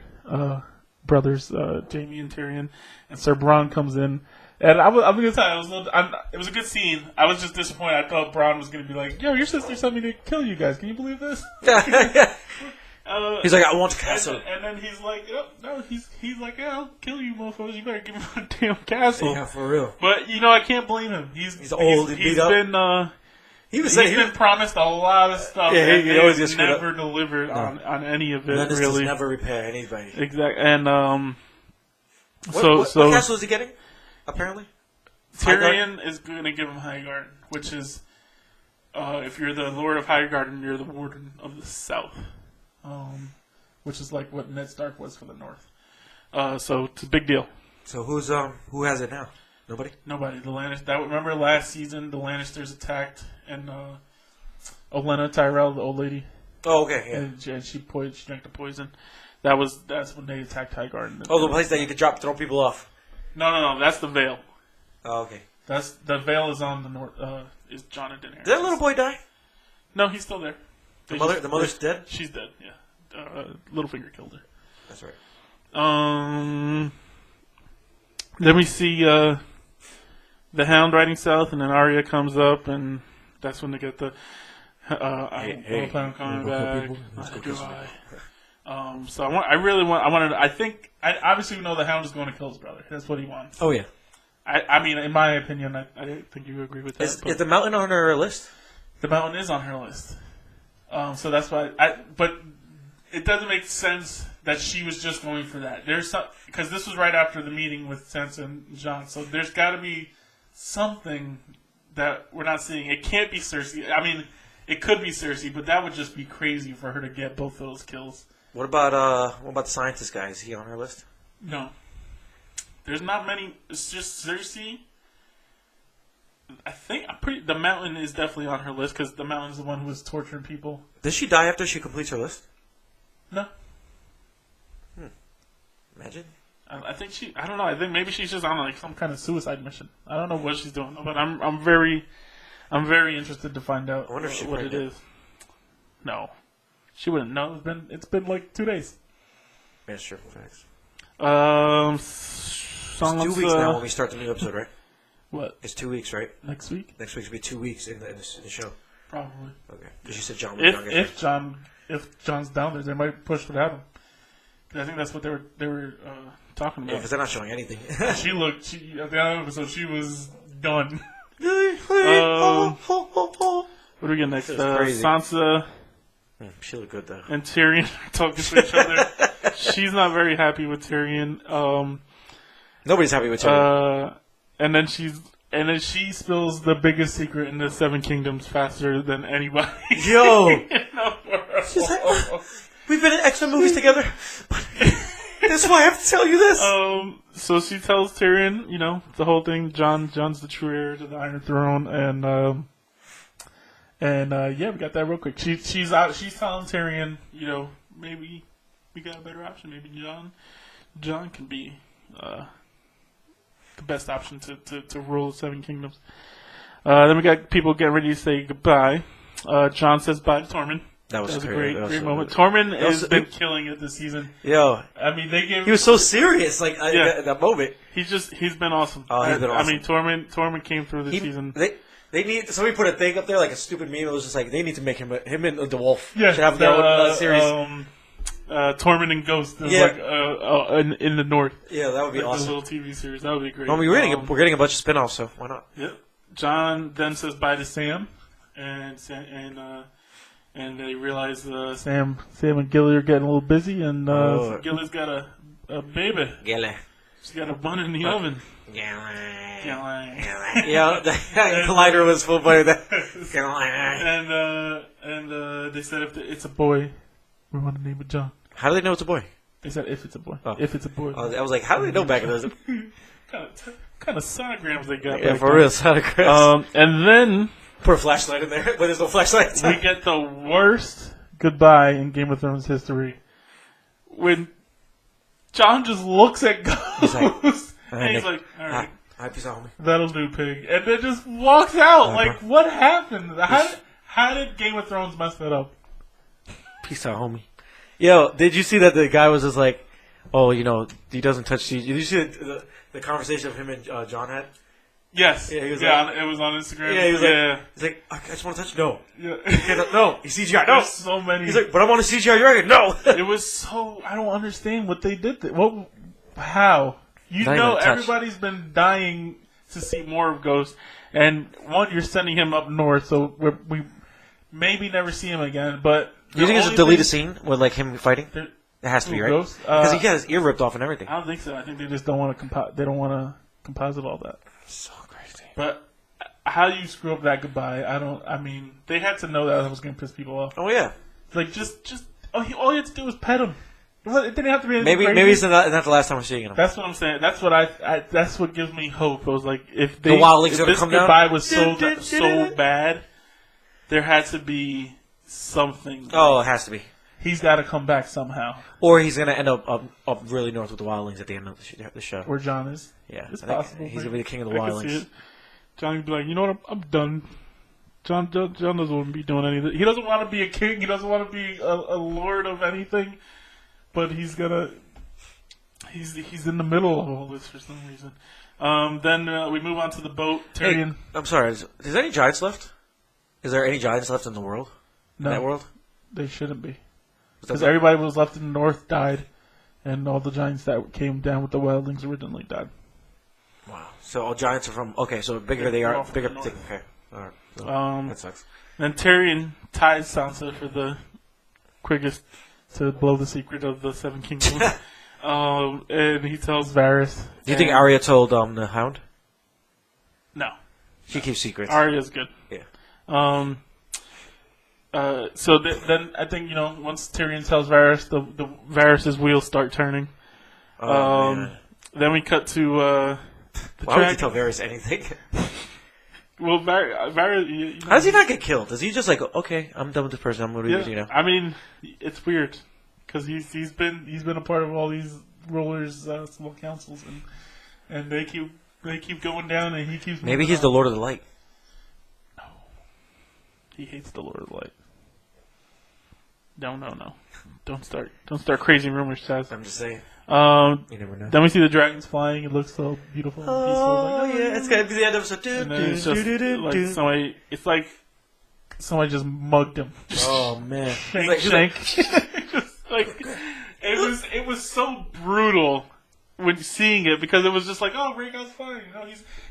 brothers, Jaime and Tyrion, and Sir Bronn comes in, and I'm gonna tell you, it was a good scene. I was just disappointed. I thought Bronn was gonna be like, "Yo, your sister sent me to kill you guys. Can you believe this?" He's like, "I want the castle," and then he's like, "No, he's like, yeah, I'll kill you, motherfuckers. You better give me my damn castle." Yeah, for real. But you know, I can't blame him. He's old. He's been. He's been promised a lot of stuff. Yeah, he always gets never delivered on any of it. Lannisters really, never repair anybody. Exactly. And what castle is he getting? Apparently, Tyrion is going to give him Highgarden, which is if you're the Lord of Highgarden, you're the Warden of the South, which is like what Ned Stark was for the North. So it's a big deal. So who has it now? Nobody. The Lannisters. Remember last season the Lannisters attacked and Olenna Tyrell, the old lady. Oh, okay, yeah. And she drank the poison. That's when they attacked Highgarden. Oh, the place that you could throw people off. No. That's the Vale. Oh, okay. That's the Vale is on the north. Is Jon and Daenerys. Did that little boy die? No, he's still there. The mother's dead. She's dead. Yeah. Littlefinger killed her. That's right. Then we see the Hound riding south, and then Arya comes up, and that's when they get the I plan on coming back. So I obviously we know the Hound is going to kill his brother. That's what he wants. Oh yeah. I mean, in my opinion, I think you agree with that. Is the mountain on her list? The mountain is on her list. So that's why. But it doesn't make sense that she was just going for that. Because this was right after the meeting with Sansa and Jon. So there's got to be something that we're not seeing. It can't be Cersei. I mean, it could be Cersei, but that would just be crazy for her to get both of those kills. What about the scientist guy? Is he on her list? No. There's not many. It's just Cersei. I think the Mountain is definitely on her list because the Mountain's the one who was torturing people. Does she die after she completes her list? No. Imagine. I think I don't know. I think maybe she's just on like some kind of suicide mission. I don't know what she's doing, but I'm very interested to find out what it is. No, she wouldn't know. It's been like 2 days. That's true. Facts. It's 2 weeks now when we start the new episode, right? What? It's 2 weeks, right? Next week? Next week should be 2 weeks in the show. Probably. Okay. Because you said Jon. If Jon's down there, they might push without him. I think that's what they were talking about. Yeah, because they're not showing anything. At the end of the episode, she was done. What do we get next? Sansa. She looked good though. And Tyrion talking to each other. She's not very happy with Tyrion. Nobody's happy with Tyrion. And then she spills the biggest secret in the Seven Kingdoms faster than anybody. Yo, she's like, we've been in X-Men movies together. That's why I have to tell you this. So she tells Tyrion, the whole thing. John's the true heir to the Iron Throne, and we got that real quick. She's telling Tyrion, maybe we got a better option. Maybe John can be the best option to rule the Seven Kingdoms. Then we got people getting ready to say goodbye. John says bye to Tormund. That was a great moment. Tormund has been killing it this season. Yo, I mean, he was so serious, that moment. He's been awesome. Oh, he's been awesome. I mean, Tormund came through this season. They need somebody put a thing up there like a stupid meme. It was just like they need to make him and the Wolf should have their own series. Tormund and Ghost is in the north. Yeah, that would be awesome. A little TV series that would be great. Well, we're getting a bunch of spin-offs, so why not? Yep. John then says bye to Sam, and they realize Sam and Gilly are getting a little busy, and Gilly's got a baby. Gilly. She's got a bun in the oven. Yeah, the collider was full by that. And they said if it's a boy, we want to name it John. How do they know it's a boy? They said if it's a boy. Oh. If it's a boy. I was like, how do they know back in those? kind of sonograms they got. Yeah, for real sonograms. And then put a flashlight in there, but there's no flashlight. We get the worst goodbye in Game of Thrones history when John just looks at Ghost. He's like, all right. Peace out, homie. That'll do, pig. And then just walks out. What happened? How did Game of Thrones mess that up? Peace out, homie. Yo, did you see that the guy was just like, oh, he doesn't touch CG. Did you see the conversation of him and John had? Yes. Yeah, it was on Instagram. Yeah, he's like, I just want to touch. No. Yeah. No. He's CGI. No. There's so many. He's like, but I'm on a CGI dragon. No. It was so. I don't understand what they did. How? Everybody's been dying to see more of Ghost, and you're sending him up north, so we maybe never see him again. But do you think it's a deleted scene with him fighting? It has to be, right? Because he got his ear ripped off and everything. I don't think so. I think they just don't want to they don't want to composite all that. So crazy. But how do you screw up that goodbye? I mean, they had to know that was going to piss people off. Oh yeah. Like all you had to do was pet him. It didn't have to be anything crazy. Maybe it's not the last time we're seeing him. That's what I'm saying. That's what that's what gives me hope. I was like, if the wildlings if this goodbye was so bad, there had to be something. Oh, it has to be. He's got to come back somehow. Or he's going to end up really north with the wildlings at the end of the show. Where John is. Yeah, it's possible. He's going to be the king of the wildlings. John would be like, you know what? I'm done. John doesn't want to be doing anything. He doesn't want to be a king. He doesn't want to be a lord of anything. But he's in the middle of all this for some reason. Then we move on to the boat. Tyrion. Hey, I'm sorry. Is there any giants left? Is there any giants left in the world? No. In that world? They shouldn't be. Because everybody was left in the north died, and all the giants that came down with the wildlings originally died. Wow. So all giants are from... Okay, so bigger they are... Bigger... Okay. All right. So that sucks. Then Tyrion ties Sansa for the quickest... to blow the secret of the Seven Kingdoms. And he tells Varys. Do you think Arya told the Hound? No. She keeps secrets. Arya's good. Yeah. So then I think, once Tyrion tells Varys, the Varys' wheels start turning. Then we cut to why would you tell Varys anything? Well, Varys... How does he not get killed? Is he just like, okay, I'm done with this person, I'm going to I mean, it's weird. Because he's been a part of all these rulers' small councils, and they keep going down, and he keeps... Maybe he's the Lord of the Light. No. He hates the Lord of the Light. No. Don't start crazy rumors, Chaz. I'm just saying. You never know. Then we see the dragons flying. It looks so beautiful. Oh, and peaceful. It's gonna be the end of episode. It's like somebody just mugged him. Oh man! Shank. Just like it was so brutal when seeing it because it was just like, oh, Rhaegar's fine,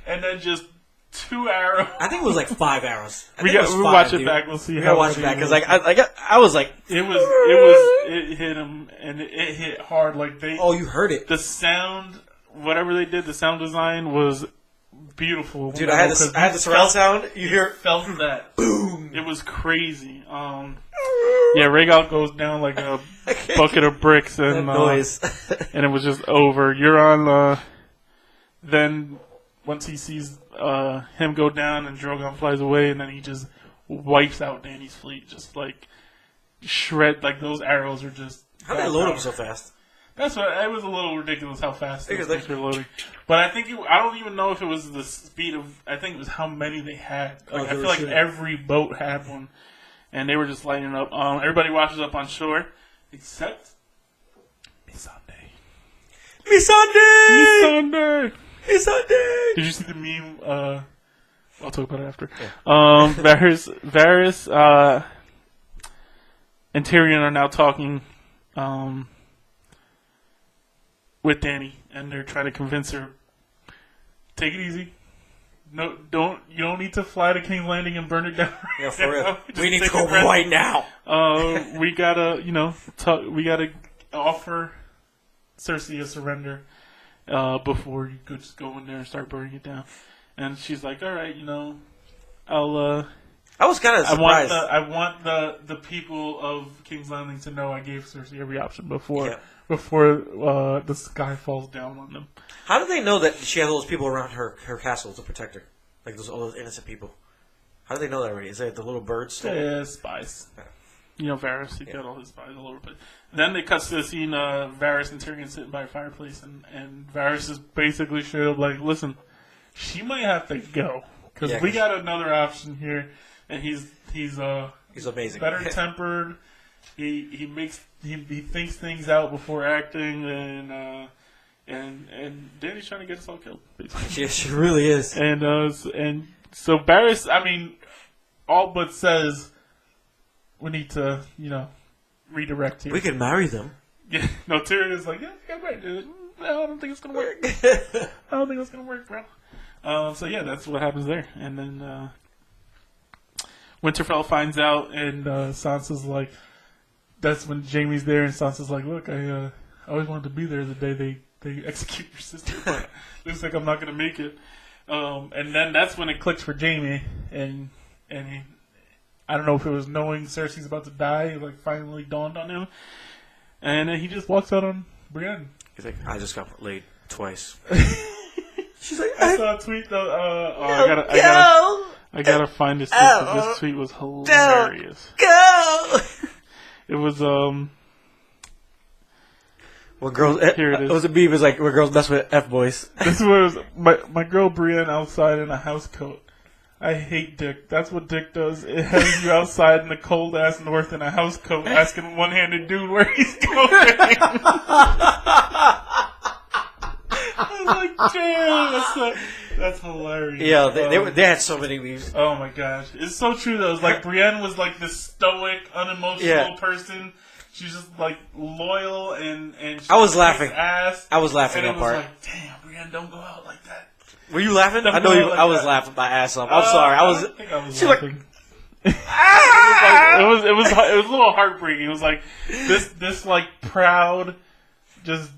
and then just 2 arrows. I think it was like 5 arrows. We'll watch it back. We'll see. We'll watch it back because I was like, it hit him and it hit hard. Like oh, you heard it. The sound, whatever they did, the sound design was beautiful. Dude, I had the surround sound. You felt that boom. It was crazy. Rhaegar goes down like a bucket of bricks and noise, and it was just over. Euron then once he sees him go down and Drogon flies away, and then he just wipes out Dany's fleet, just like shred. Like those arrows are just. How did they load them so fast? That's what it was a little ridiculous how fast those things were loading. But I think I don't even know if it was the speed of. I think it was how many they had. Like I feel like every boat had one, and they were just lighting up. Everybody washes up on shore, except Missandei. Missandei. Did you see the meme? I'll talk about it after. Yeah. Varys, and Tyrion are now talking with Dany, and they're trying to convince her, take it easy. No, you don't need to fly to King's Landing and burn it down. Yeah, for real. We need to go right now. We gotta, we gotta offer Cersei a surrender. Before you could just go in there and start burning it down. And she's like, all right, I'll... I was kind of surprised. I want the people of King's Landing to know I gave Cersei every option before the sky falls down on them. How do they know that she has all those people around her castle to protect her? Like all those innocent people. How do they know that already? Is it the little birds? Yeah, spies. Yeah. Varys, he got all his spies all over. But then they cut to the scene Varys and Tyrion sitting by a fireplace, and Varys is basically straight up like, listen, she might have to go. Because we got another option here. And he's amazing. Better tempered. He thinks things out before acting, and Dany's trying to get us all killed. Basically. Yeah, she really is. And so Varys, all but says we need to redirect here. We can marry them. Yeah, no. Tyrion is like, yeah, right, dude. No, I don't think it's gonna work. I don't think it's gonna work, bro. So yeah, that's what happens there, and then. Winterfell finds out, and Sansa's like, that's when Jaime's there, and Sansa's like, look, I always wanted to be there the day they execute your sister, but looks like I'm not going to make it. And then that's when it clicks for Jaime, and he, I don't know if it was knowing Cersei's about to die, like finally dawned on him, and then he just walks out on Brienne. He's like, I just got laid twice. She's like, I saw a tweet though. I gotta find this tweet because this tweet was hilarious. Go! It was When girls, here it is. It was a beef. It's like when girls mess with F-boys. This was my girl Brienne outside in a house coat. I hate Dick. That's what Dick does. It has you outside in the cold ass north in a house coat, asking one-handed dude where he's going. I was like, damn, that's hilarious. Yeah, they had so many memes. Oh my gosh, it's so true though. It's like Brienne was like this stoic, unemotional person. She's just like loyal and she I was laughing. Ass, I was laughing at that part. Like, damn, Brienne, don't go out like that. Were you laughing? I know you. I was laughing my ass off. I'm sorry. I think I was laughing. It was a little heartbreaking. It was like this like proud, just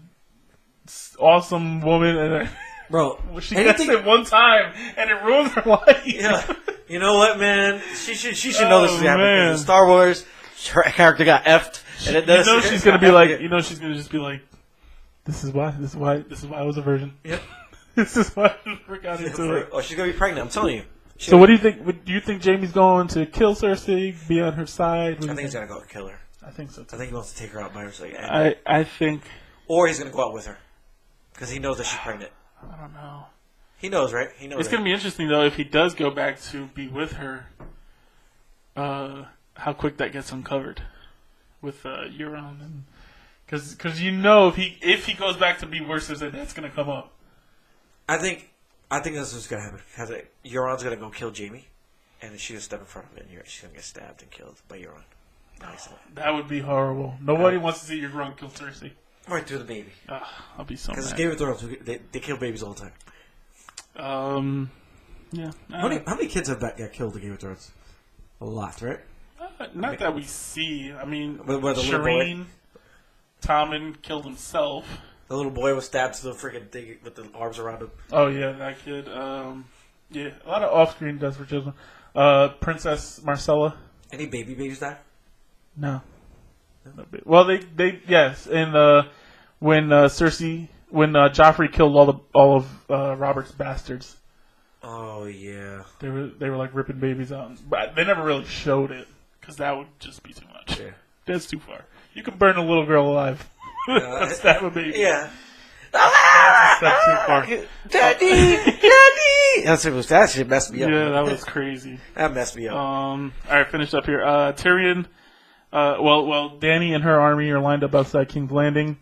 awesome woman, and bro, she gets it one time and it ruins her life. Yeah, you know what, man? She should know this is happening. Star Wars, her character got effed, and it does. She's gonna be like, she's gonna just be like, this is why I was a virgin. Yep. This is why I just got into it. Oh, she's gonna be pregnant. I'm telling you. So what do you think? Do you think Jaime's going to kill Cersei, be on her side? I think he's gonna go kill her. I think so too. I think he wants to take her out by herself. I think. Or he's gonna go out with her because he knows that she's pregnant. I don't know. He knows, right? He knows. It's gonna be interesting though if he does go back to be with her. How quick that gets uncovered with Euron, and because if he goes back to be worse, that's gonna come up. I think that's what's gonna happen. Because Euron's gonna go kill Jaime, and then she's gonna step in front of him, and she's gonna get stabbed and killed by Euron. That would be horrible. Nobody wants to see Euron kill Cersei. Right through the baby. I'll be so mad. Because Game of Thrones, they kill babies all the time. Yeah. How many kids have got killed in Game of Thrones? A lot, right? Not that we see. I mean, Shireen, Tommen killed himself. The little boy was stabbed to the freaking thing with the arms around him. Oh, yeah, that kid. Yeah, a lot of off-screen deaths for children. Princess Marcella. Any babies die? No. Well, they yes, and when Joffrey killed all of Robert's bastards. Oh yeah. They were like ripping babies out, but they never really showed it because that would just be too much. Yeah. That's too far. You can burn a little girl alive. Stab a baby. Yeah. That's too far. Daddy. That shit messed me up. Yeah, that was crazy. That messed me up. All right, finished up here. Tyrion. Well, Dany and her army are lined up outside King's Landing.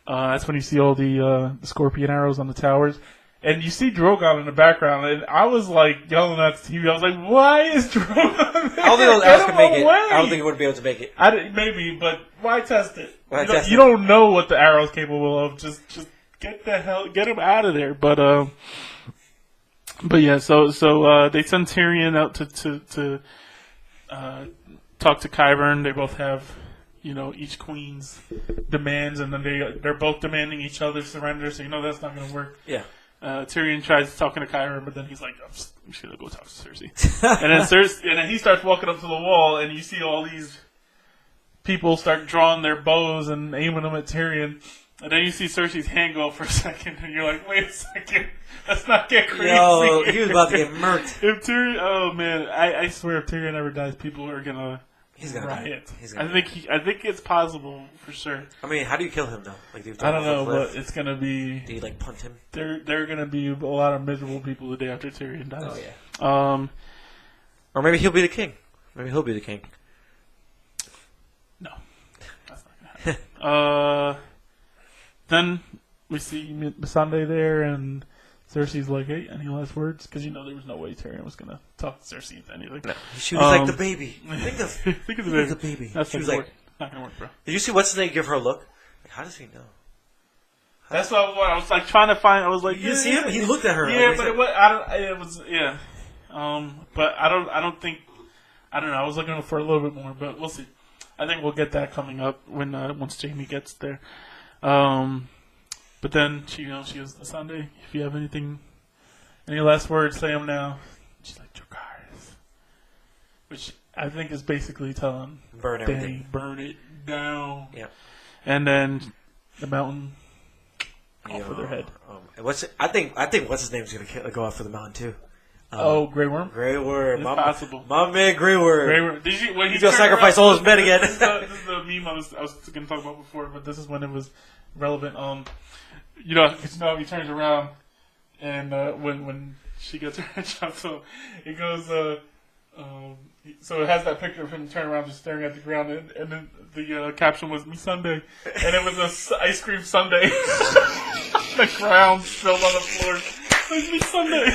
That's when you see all the scorpion arrows on the towers. And you see Drogon in the background, and I was like yelling at the TV. I was like, "Why is Drogon there? I don't think those arrows can make it. I don't think it would be able to make it. Maybe, but why test it? You don't know what the arrow's capable of. Just get him out of there. But yeah. So they send Tyrion out to talk to Qyburn. They both have, each queen's demands, and then they're both demanding each other's surrender. So that's not going to work. Yeah. Tyrion tries talking to Qyburn, but then he's like, I'm just gonna go talk to Cersei. and then he starts walking up to the wall, and you see all these people start drawing their bows and aiming them at Tyrion. And then you see Cersei's hand go up for a second, and you're like, wait a second, let's not get crazy. Yo, he was about to get murked. If Tyrion, oh man, I swear if Tyrion ever dies, people are gonna riot. I think it's possible for sure. I mean, how do you kill him though? I don't know, but it's gonna be. Do you punt him? There are gonna be a lot of miserable people the day after Tyrion dies. Oh yeah. Or maybe he'll be the king. No, that's not gonna happen. Then we see Missandei there, and Cersei's like, "Hey, any last words?" Because there was no way Tyrion was gonna talk to Cersei into anything. No, she was like the baby. Think of the baby. That's she was like, not gonna work, bro. Did you see what's his name give her a look? How does he know? That's what I was like trying to find. I was like, you see him? He looked at her. Yeah, but it was yeah. But I don't know. I was looking for a little bit more, but we'll see. I think we'll get that coming up once Jaime gets there. But then she goes, Sunday, if you have any last words, say them now. She's like, Dracarys. Which I think is basically telling Dany, burn it down. Yeah. And then the mountain off for their head. I think what's his name's gonna go off for the mountain too. Grey Worm? Grey Worm. It's possible. My man Grey Worm. Grey Worm. He's gonna sacrifice all his men again. This is the meme I was going to talk about before, but this is when it was relevant. How he turns around, and when she gets her head chopped, so it goes. So it has that picture of him turning around, just staring at the ground, and then the caption was "Me Sunday," and it was a ice cream sundae. The ground spilled on the floor. It was Me Sunday.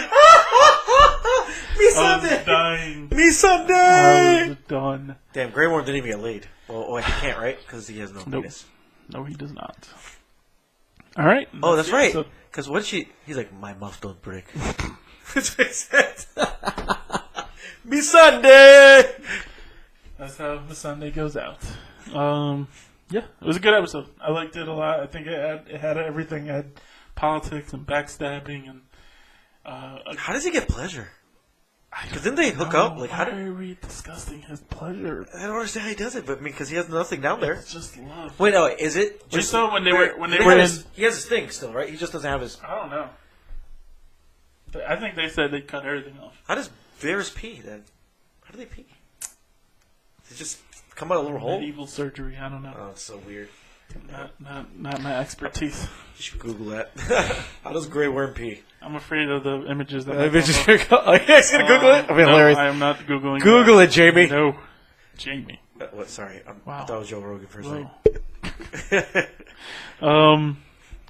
Me Sunday. I was dying. Me Sunday. I was done. Damn, Grey Worm didn't even get laid. Well, he can't, right? Because he has no penis. No, he does not. All right. Oh, that's right. Because he's like, my mouth don't break. That's what he said. Me Sunday. That's how the Sunday goes out. Yeah, it was a good episode. I liked it a lot. I think it had everything. It had politics and backstabbing and. How does he get pleasure? Because then they hook up. Like, why are we discussing his pleasure? I don't understand how he does it, but because he has nothing down there. It's just love. Wait, no, is it? Just so when they were he has his thing still, right? He just doesn't have his. I don't know. I think they said they cut everything off. How does Varys pee then? How do they pee? Does it just come out a little hole? Medieval surgery. I don't know. Oh, it's so weird. Not my expertise. You should Google that. How does Grey Worm pee? I'm afraid of the images that. He's gonna Google it. I mean, hilarious. I am not googling. Google it, Jamie. No, Jamie. What? Sorry, wow. I thought it was Joe Rogan for a second.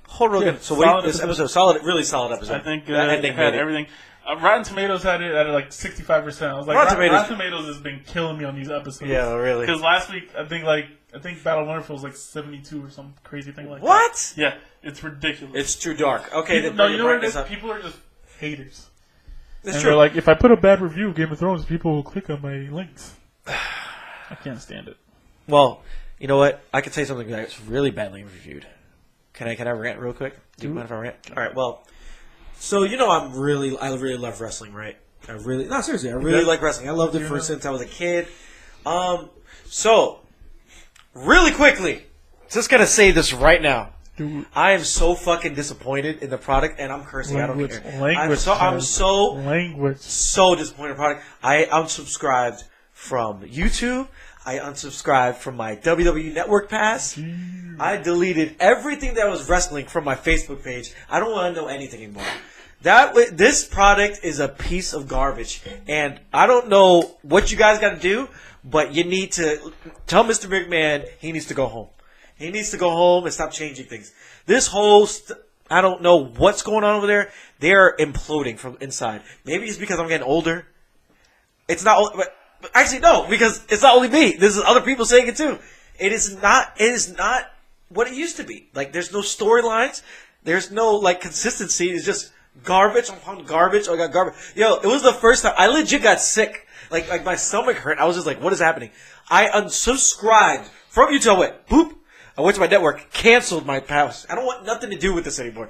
Whole Rogan. Yeah, so this episode, really solid episode. I think it had everything. Rotten Tomatoes had it at like 65%. I was like, Rotten Tomatoes has been killing me on these episodes. Yeah, really. Because last week, I think like I think Battle Wonderful is like 72 or some crazy thing like that. What? Yeah, it's ridiculous. It's too dark. Okay, you know what it is? People are just haters. That's and true. they're like, if I put a bad review of Game of Thrones, people will click on my links. I can't stand it. Well, you know what? I could say something that's really badly reviewed. Can I rant real quick? Do you mind if I rant? All right. Well, so you know I really love wrestling, right? Seriously, I really like wrestling. I loved it since I was a kid. So really quickly, just gonna say this right now. I am so fucking disappointed in the product, and I'm cursing. I don't care. I'm so disappointed in the product. I unsubscribed from YouTube. I unsubscribed from my WWE Network pass. I deleted everything that was wrestling from my Facebook page. I don't want to know anything anymore. This product is a piece of garbage, and I don't know what you guys got to do, but you need to tell Mr. McMahon he needs to go home. He needs to go home and stop changing things. This whole, I don't know what's going on over there. They're imploding from inside. Maybe it's because I'm getting older. It's not, but actually no, because it's not only me. This is other people saying it too. It is not what it used to be. Like, there's no storylines. There's no, like, consistency. It's just garbage upon garbage. I got garbage. Yo, it was the first time I legit got sick. Like my stomach hurt. I was just like, what is happening? I unsubscribed from YouTube. Boop. I went to my network, canceled my pass. I don't want nothing to do with this anymore.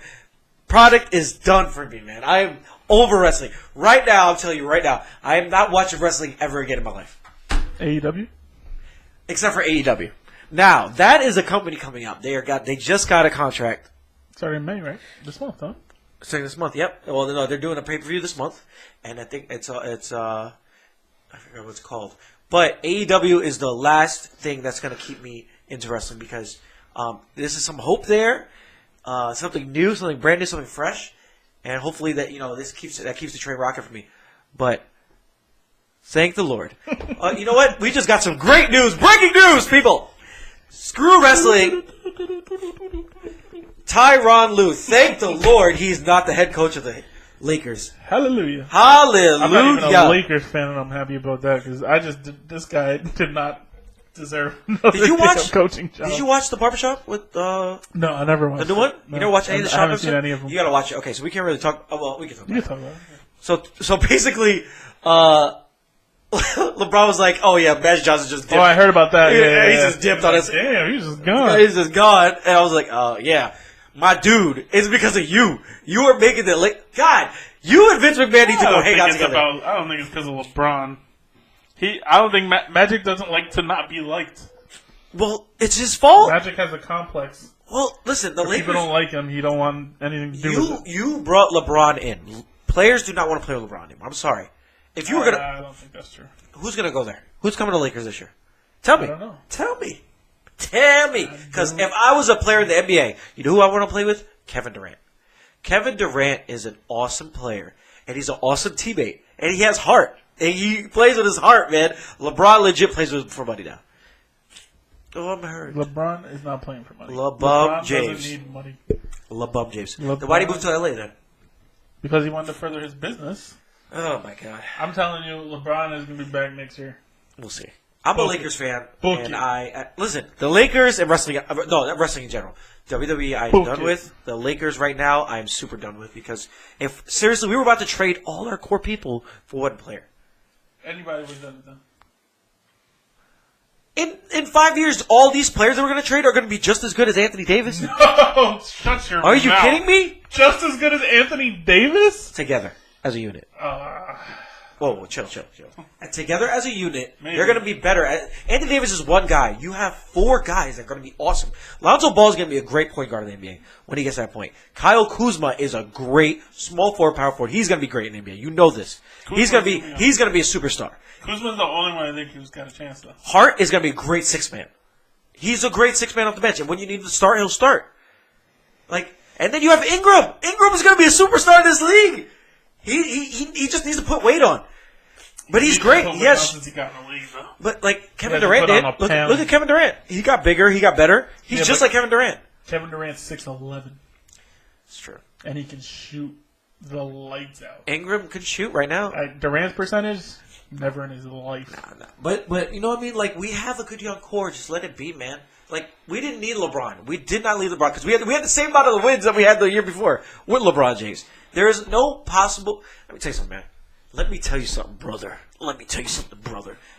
Product is done for me, man. I am over wrestling. Right now, I'm telling you right now, I am not watching wrestling ever again in my life. AEW? Except for AEW. Now, that is a company coming up. They just got a contract. Starting in May, right? This month, huh? Starting this month, yep. Well, no, they're doing a pay-per-view this month, and I think it's I forgot what it's called. But AEW is the last thing that's going to keep me into wrestling because this is some hope there, something new, something brand new, something fresh, and hopefully that this keeps the train rocking for me. But thank the Lord. You know what? We just got some great news, breaking news, people. Screw wrestling. Tyronn Lue, thank the Lord, he's not the head coach of the Lakers. Hallelujah. Hallelujah. I'm not even a Lakers fan, and I'm happy about that because this guy did not deserve another coaching job. Did you watch The Barbershop with No, I never watched the new one? No, you never watched any of the I haven't seen any of them. You gotta watch it. Okay, so we can't really talk. Oh, well, we can talk about it. You can talk about it. So basically, LeBron was like, "Oh yeah, Magic Johnson just dipped." Oh, I heard about that. Yeah, he just dipped on us. Damn, he's just gone. Yeah, he's just gone. And I was like, "Oh yeah, my dude, it's because of you. You are making the God. You and Vince McMahon need to go hang out together." I don't think it's because of LeBron. I don't think Magic doesn't like to not be liked. Well, it's his fault. Magic has a complex. Well, listen, the Lakers. People don't like him. He don't want anything to do with it. You brought LeBron in. Players do not want to play with LeBron anymore. I'm sorry. If you were gonna, I don't think that's true. Who's gonna go there? Who's coming to the Lakers this year? Tell me. I don't know. Tell me. Because if I was a player in the NBA, you know who I want to play with? Kevin Durant. Kevin Durant is an awesome player, and he's an awesome teammate, and he has heart. And he plays with his heart, man. LeBron legit plays for money now. Oh, I'm hurt. LeBron is not playing for money. LeBron James doesn't need money. LeBron James. Then why did he move to LA then? Because he wanted to further his business. Oh my God! I'm telling you, LeBron is going to be back next year. We'll see. I'm a Lakers fan, and I listen. The Lakers and wrestling. No, not wrestling in general. WWE, I'm done with. The Lakers right now, I'm super done with because if seriously, we were about to trade all our core people for one player. Anybody was done with them. In 5 years, all these players that we're going to trade are going to be just as good as Anthony Davis. No, shut your mouth. Are you kidding me? Just as good as Anthony Davis? Together as a unit. Whoa, chill. And together as a unit, they're going to be better. Anthony Davis is one guy. You have 4 guys that are going to be awesome. Lonzo Ball is going to be a great point guard in the NBA when he gets to that point. Kyle Kuzma is a great small forward, power forward. He's going to be great in the NBA. You know this. He's going to be a superstar. Kuzma's the only one I think who's got a chance though. Hart is going to be a great 6-man. He's a great 6-man off the bench, and when you need to start, he'll start. And then you have Ingram. Ingram is going to be a superstar in this league. He just needs to put weight on. But he's great. Yes. But Kevin Durant did. Look at Kevin Durant. He got bigger. He got better. He's just like Kevin Durant. Kevin Durant's 6'11". It's true. And he can shoot the lights out. Ingram could shoot right now. Durant's percentage, never in his life. Nah. But you know what I mean? Like, we have a good young core. Just let it be, man. Like, we didn't need LeBron. We did not need LeBron because we had the same amount of wins that we had the year before with LeBron James. There is no possible. Let me tell you something, man. Let me tell you something, brother.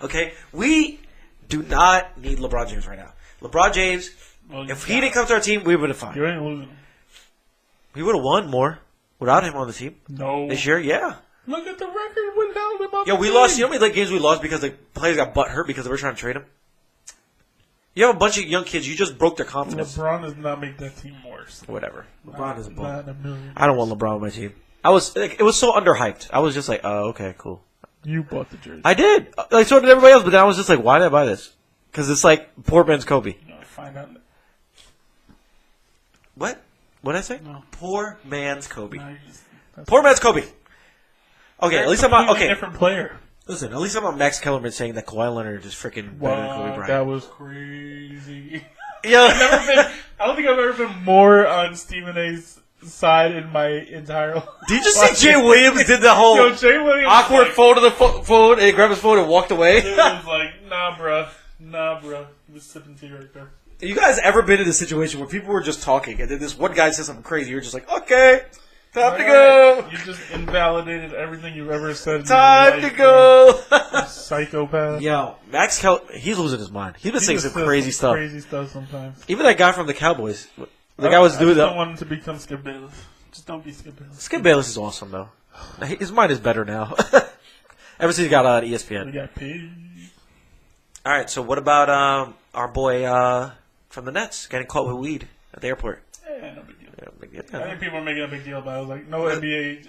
Okay, we do not need LeBron James right now. LeBron James, if he didn't come to our team, we would have fine. You ain't losing. We would have won more without him on the team. No. This year, yeah. Look at the record went down about. Yo, we lost. You know how many games we lost because the players got butt hurt because they were trying to trade him? You have a bunch of young kids. You just broke their confidence. LeBron does not make that team worse. Whatever. LeBron is a bum. Not a million. I don't want LeBron on my team. It was so underhyped. I was just like, oh, okay, cool. You bought the jersey. I did. Like, so did everybody else, but then I was just like, why did I buy this? Because it's like poor man's Kobe. No, I find out. What? What did I say? No. Poor man's Kobe. No, Poor man's Kobe. Okay, at least I'm not. Okay. Different player. Listen, at least I'm not Max Kellerman saying that Kawhi Leonard is freaking better than Kobe Bryant. That was crazy. Yeah. I don't think I've ever been more on Stephen A's side in my entire life. Did you just see Jay Williams did the whole awkward phone to the phone and grabbed his phone and walked away? It was like, nah, bruh. He was sipping tea right there. You guys ever been in a situation where people were just talking and then this one guy said something crazy? You're just like, okay, time to go. You just invalidated everything you've ever said. Time to go. Psychopath. Yo, Max he's losing his mind. He's been saying some crazy stuff. Crazy stuff sometimes. Even that guy from the Cowboys. The guy was doing that. I don't want him to become Skip Bayless. Just don't be Skip Bayless. Skip Bayless is awesome, though. His mind is better now. Ever since he got on ESPN. We got paid. All right, so what about our boy from the Nets getting caught with weed at the airport? Yeah, no big deal. Yeah, big deal. I think people are making a big deal about it. I was like, no NBA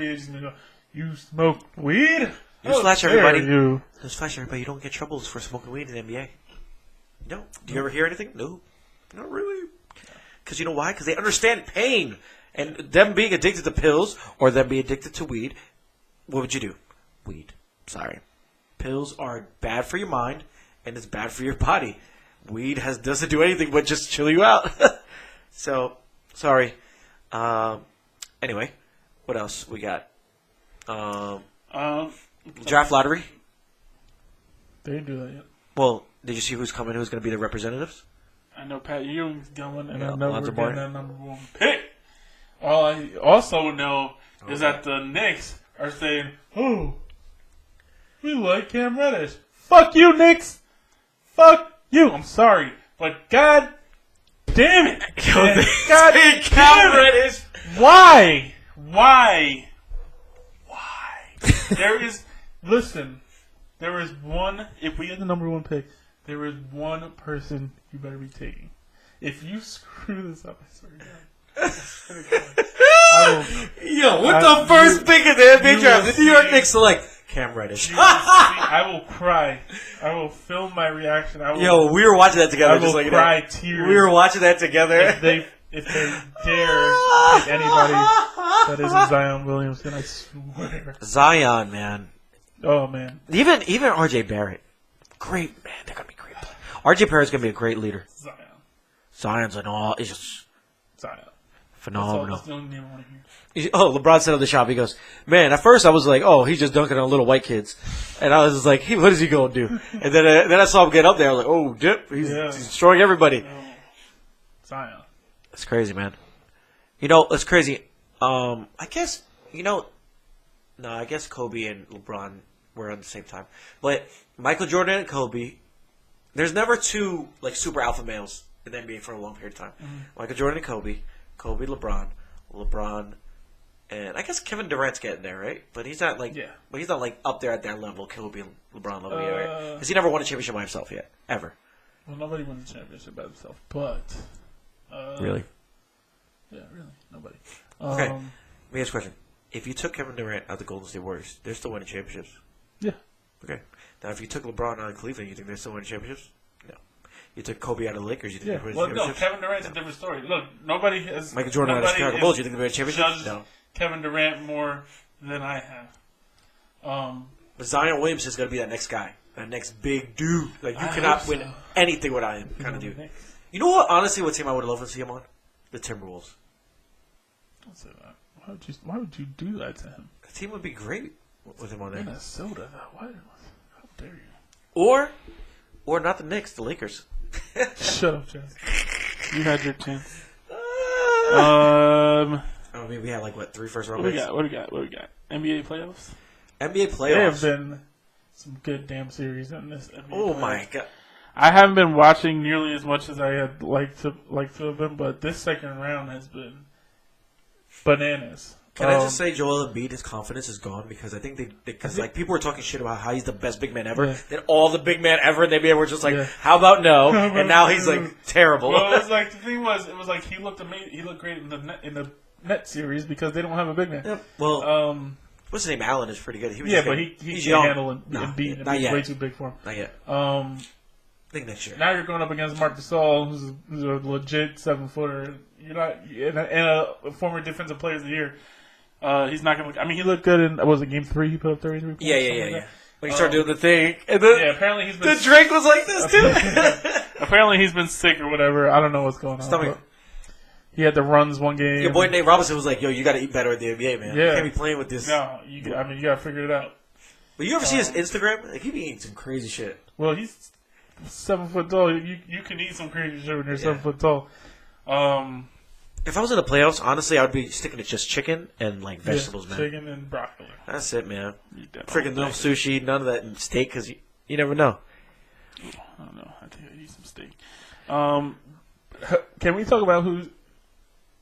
is going to go, you smoke weed? Newsflash, everybody. You You don't get troubles for smoking weed in the NBA. No. Do you ever hear anything? No. Not really. Because you know why? Because they understand pain. And them being addicted to pills or them being addicted to weed, what would you do? Weed. Sorry. Pills are bad for your mind, and it's bad for your body. Weed doesn't do anything but just chill you out. So, sorry. Anyway, what else we got? Draft lottery? They didn't do that yet. Well, did you see who's coming? Who's going to be the representatives? I know Pat Ewing's going, and I know we're Lonzo getting that number one pick. All I also know is that the Knicks are saying, "Oh, we like Cam Reddish." Fuck you, Knicks. Fuck you. I'm sorry, but God damn it. God damn Cam Reddish. Why? There is one. If we get the number one pick, there is one person you better be taking. If you screw this up, I swear to God. Yo, with the first pick of the NBA draft, the New York Knicks select Cam Reddish. I will cry. I will film my reaction. Yo, we were watching that together. I will cry tears. We were watching that together. If they dare pick anybody that isn't Zion Williamson, I swear. Zion, man. Oh, man. Even RJ Barrett. Great, man. They're going to be great. RJ Barrett's going to be a great leader. Zion's an all. It's just Zion. Phenomenal. That's the only name I want to hear. Oh, LeBron said on the shop, he goes, man, at first I was like, oh, he's just dunking on little white kids. And I was just like, what is he going to do? And then I saw him get up there. I was like, oh, dip. He's destroying everybody. Zion. That's crazy, man. You know, it's crazy. I guess, I guess Kobe and LeBron were on the same time. But Michael Jordan and Kobe, there's never two, like, super alpha males in the NBA for a long period of time. Mm-hmm. Michael Jordan and Kobe, LeBron, and I guess Kevin Durant's getting there, right? But he's not like, but he's not like up there at that level, Kobe and LeBron level yet, right? Because he never won a championship by himself yet, ever. Well, nobody won a championship by himself, but really, yeah, really, nobody. Okay, let me ask a question: if you took Kevin Durant out of the Golden State Warriors, they're still winning championships. Yeah. Okay. Now, if you took LeBron out of Cleveland, you think they're still winning championships? No. You took Kobe out of the Lakers, you think they're winning championships? No, Kevin Durant's a different story. Look, nobody has... Michael Jordan out of Chicago Bulls, you think they're winning championships? No. Kevin Durant more than I have. But Zion Williams is going to be that next guy. That next big dude. Like, you cannot win anything without him kind of dude. You know what, honestly, what team I would love to see him on? The Timberwolves. Don't say that. Why would you do that to him? The team would be great with him on there. Minnesota, though. How dare you? Or not the Knicks, the Lakers. Shut up, Chance. You had your chance. I mean, we had 3 first round picks. What do we got? NBA playoffs. NBA playoffs. There have been some good damn series in this. NBA playoffs. My god! I haven't been watching nearly as much as I had liked to have been, but this second round has been bananas. Can I just say, Joel Embiid, his confidence is gone because I think people were talking shit about how he's the best big man ever. Yeah. Then all the big men ever in the NBA were just how about no? And now he's terrible. Well, it was the thing was, it was he looked amazing. He looked great in the net series because they don't have a big man. Yep. Well, what's his name? Allen is pretty good. But he's can't handle Embiid. He's way too big for him. Not yet. I think next year. Now you're going up against Marc Gasol, who's a legit 7-footer. You're not and a former defensive player of the year. He's not going to. I mean, he looked good in Game 3. He put up 33 points. Yeah. When he started doing the thing, and apparently he's been. The drink was like this too. Apparently he's been sick or whatever. I don't know what's going on. He had the runs one game. Your boy Nate Robinson was like, "Yo, you got to eat better at the NBA, man. Yeah. You can't be playing with this." No, you got to figure it out. But you ever see his Instagram? He be eating some crazy shit. Well, he's 7 foot tall. You can eat some crazy shit when you're 7 foot tall. If I was in the playoffs, honestly, I would be sticking to just chicken and vegetables, man. Chicken and broccoli. That's it, man. Freaking no sushi, none of that steak, because you never know. I don't know. I think I eat some steak. Can we talk about who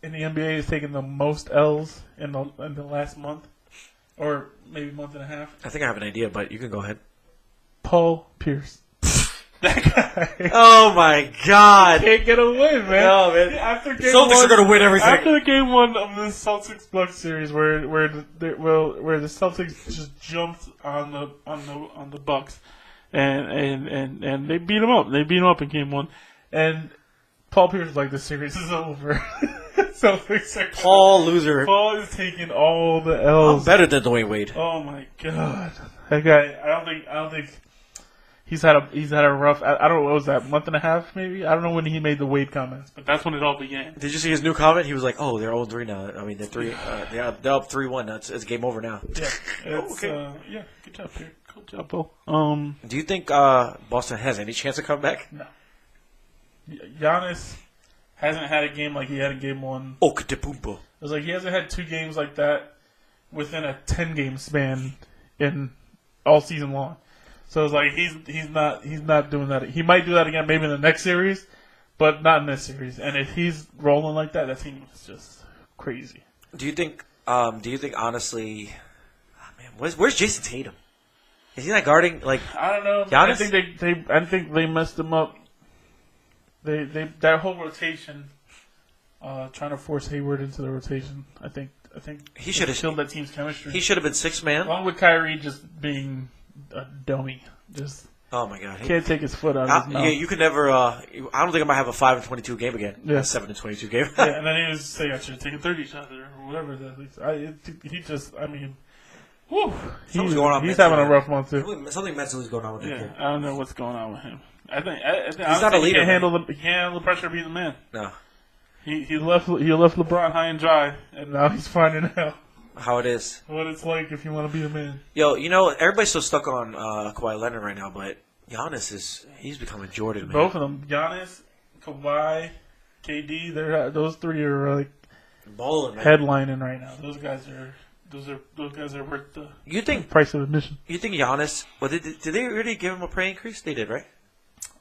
in the NBA is taking the most L's in the last month, or maybe month and a half? I think I have an idea, but you can go ahead. Paul Pierce. That guy. Oh my god! Can't get a win, man. No, man. After game Celtics are gonna win everything. After game 1 of the Celtics Bucks series, where the Celtics just jumped on the Bucks, and they beat them up. They beat them up in game 1, and Paul Pierce was like, "The series is over." Celtics are Paul loser. Paul is taking all the L's. I'm better than Dwayne Wade. Oh my god, that guy! I don't think. He's had a rough. I don't know, what was that, month and a half maybe? I don't know when he made the Wade comments, but that's when it all began. Did you see his new comment? He was like, "Oh, they're 0-3 now. I mean, they're 3. They're up 3-1. It's game over now." Yeah. Okay. Good job, Pierre. Good job, Paul. Do you think Boston has any chance of coming back? No. Giannis hasn't had a game like he had in game 1. Okadipumpo. It was he hasn't had 2 games like that within a 10-game span in all season long. So it's he's not doing that. He might do that again maybe in the next series, but not in this series. And if he's rolling like that team is just crazy. Do you think honestly, where's Jason Tatum? Is he not guarding I don't know. Giannis? I think they messed him up. They that whole rotation, trying to force Hayward into the rotation. I think he should have killed that team's chemistry. He should have been 6 man. Along with Kyrie just being a dummy. Just oh my god, can't take his foot out of his mouth. Yeah, you could never. I don't think I might have a 5-22 game again. Yeah, 7-22 game. Yeah, and then he was saying I should have taken 30 shots or whatever. Whew. Something's going on. He's having a rough month too. Something mentally is going on with him. Yeah, I don't know what's going on with him. I think he's not a leader. He can't handle the pressure of being the man. No. He left LeBron high and dry, and now he's finding out how it is. What it's like if you want to be the man. Yo, everybody's so stuck on Kawhi Leonard right now, but Giannis he's becoming Jordan, man. Both of them, Giannis, Kawhi, KD, those 3 are balling, man. Headlining right now. Those guys are worth the price of admission. You think Giannis? Well, did they really give him a pay increase? They did, right?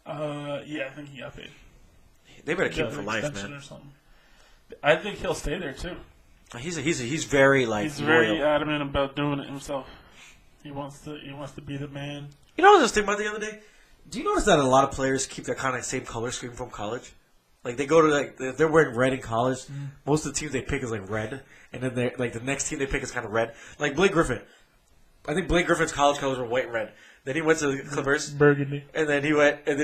Yeah, I think he got paid. They better keep him for life, man. Or something. I think he'll stay there too. He's very he's very adamant about doing it himself. He wants to be the man. You know what I was thinking about the other day? Do you notice that a lot of players keep that kind of same color scheme from college? They go to if they're wearing red in college. Most of the teams they pick is red, and then they the next team they pick is kind of red. Like Blake Griffin, I think Blake Griffin's college colors were white and red. Then he went to the Clippers, burgundy, and then he went to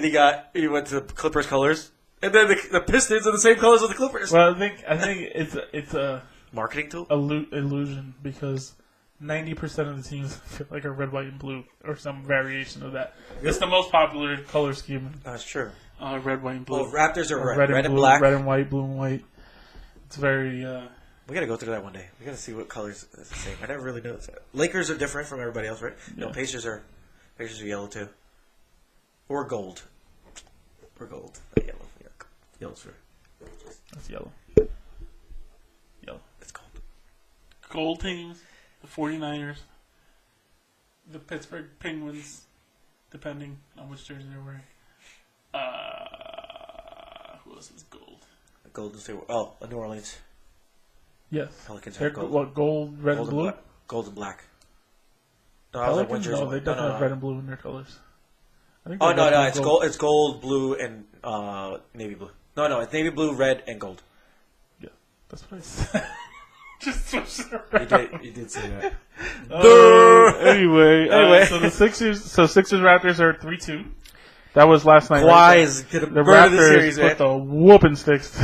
the Clippers colors, and then the Pistons are the same colors as the Clippers. Well, I think it's a marketing tool illusion because 90% of the teams feel like a red, white, and blue or some variation of that. It's the most popular color scheme. That's true. Red, white, and blue. Well, Raptors are red and black. Red and white, blue and white. It's very We gotta go through that one day. We gotta see what colors is the same. I never really noticed that. Lakers are different from everybody else, right? Yeah. No, Pacers are yellow too, or gold, yellow. Yeah. Yellow's for. That's yellow. Yellow. It's gold. Gold teams, the 49ers, the Pittsburgh Penguins, depending on which jersey they're wearing. Who else is gold? Golden State. New Orleans. Yes. Pelicans are gold. What, gold, red, and blue? Gold and black. No, Pelicans? No, they definitely have red and blue in their colors. I think it's gold. It's gold, blue, and navy blue. No, it's navy blue, red, and gold. Yeah, that's what I said. Just switch it around. You did say that. Anyway, so the Sixers Raptors are 3-2. That was last night. Kawhi is gonna the burn Raptors the series, put the whooping sticks to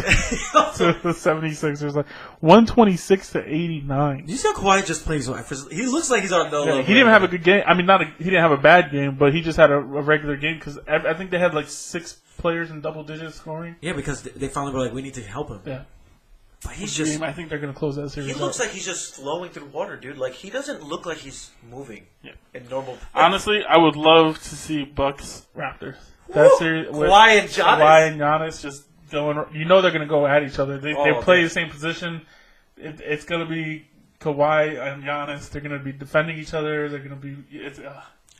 the 76ers, like 126-89. You see how Kawhi just plays? He looks like he's on no level. He didn't have a good game. I mean, he didn't have a bad game, but he just had a regular game because I think they had like 6 players in double digits scoring. Yeah, because they finally were like, we need to help him. Yeah. But he's just. I think they're going to close that series. He looks like he's just flowing through water, dude. Like, he doesn't look like he's moving. Yeah. In normal. Honestly, I would love to see Bucks Raptors. That series with Kawhi and Giannis just going. You know they're going to go at each other. They play the same position. It's going to be Kawhi and Giannis. They're going to be defending each other. They're going to be.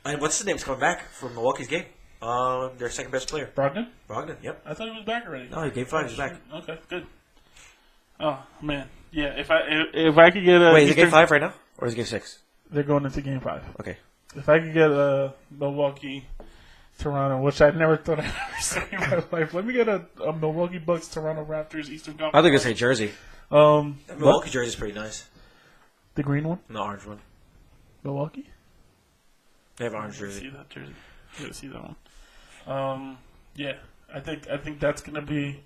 And what's his name's coming back from Milwaukee's game? Their second best player. Brogdon, yep. I thought he was back already. No, game 5 he's back. Okay, good. Oh man, yeah. If I could get a wait, is it game 5 right now, or is it game 6? They're going into game 5. Okay. If I could get a Milwaukee, Toronto, which I never thought I'd ever see in my life. Let me get a Milwaukee Bucks, Toronto Raptors, Eastern Conference. I think it's a jersey. The Milwaukee jersey is pretty nice. The green one, the orange one. Milwaukee. They have orange jersey. See that jersey? I gotta see that one. Yeah, I think that's gonna be.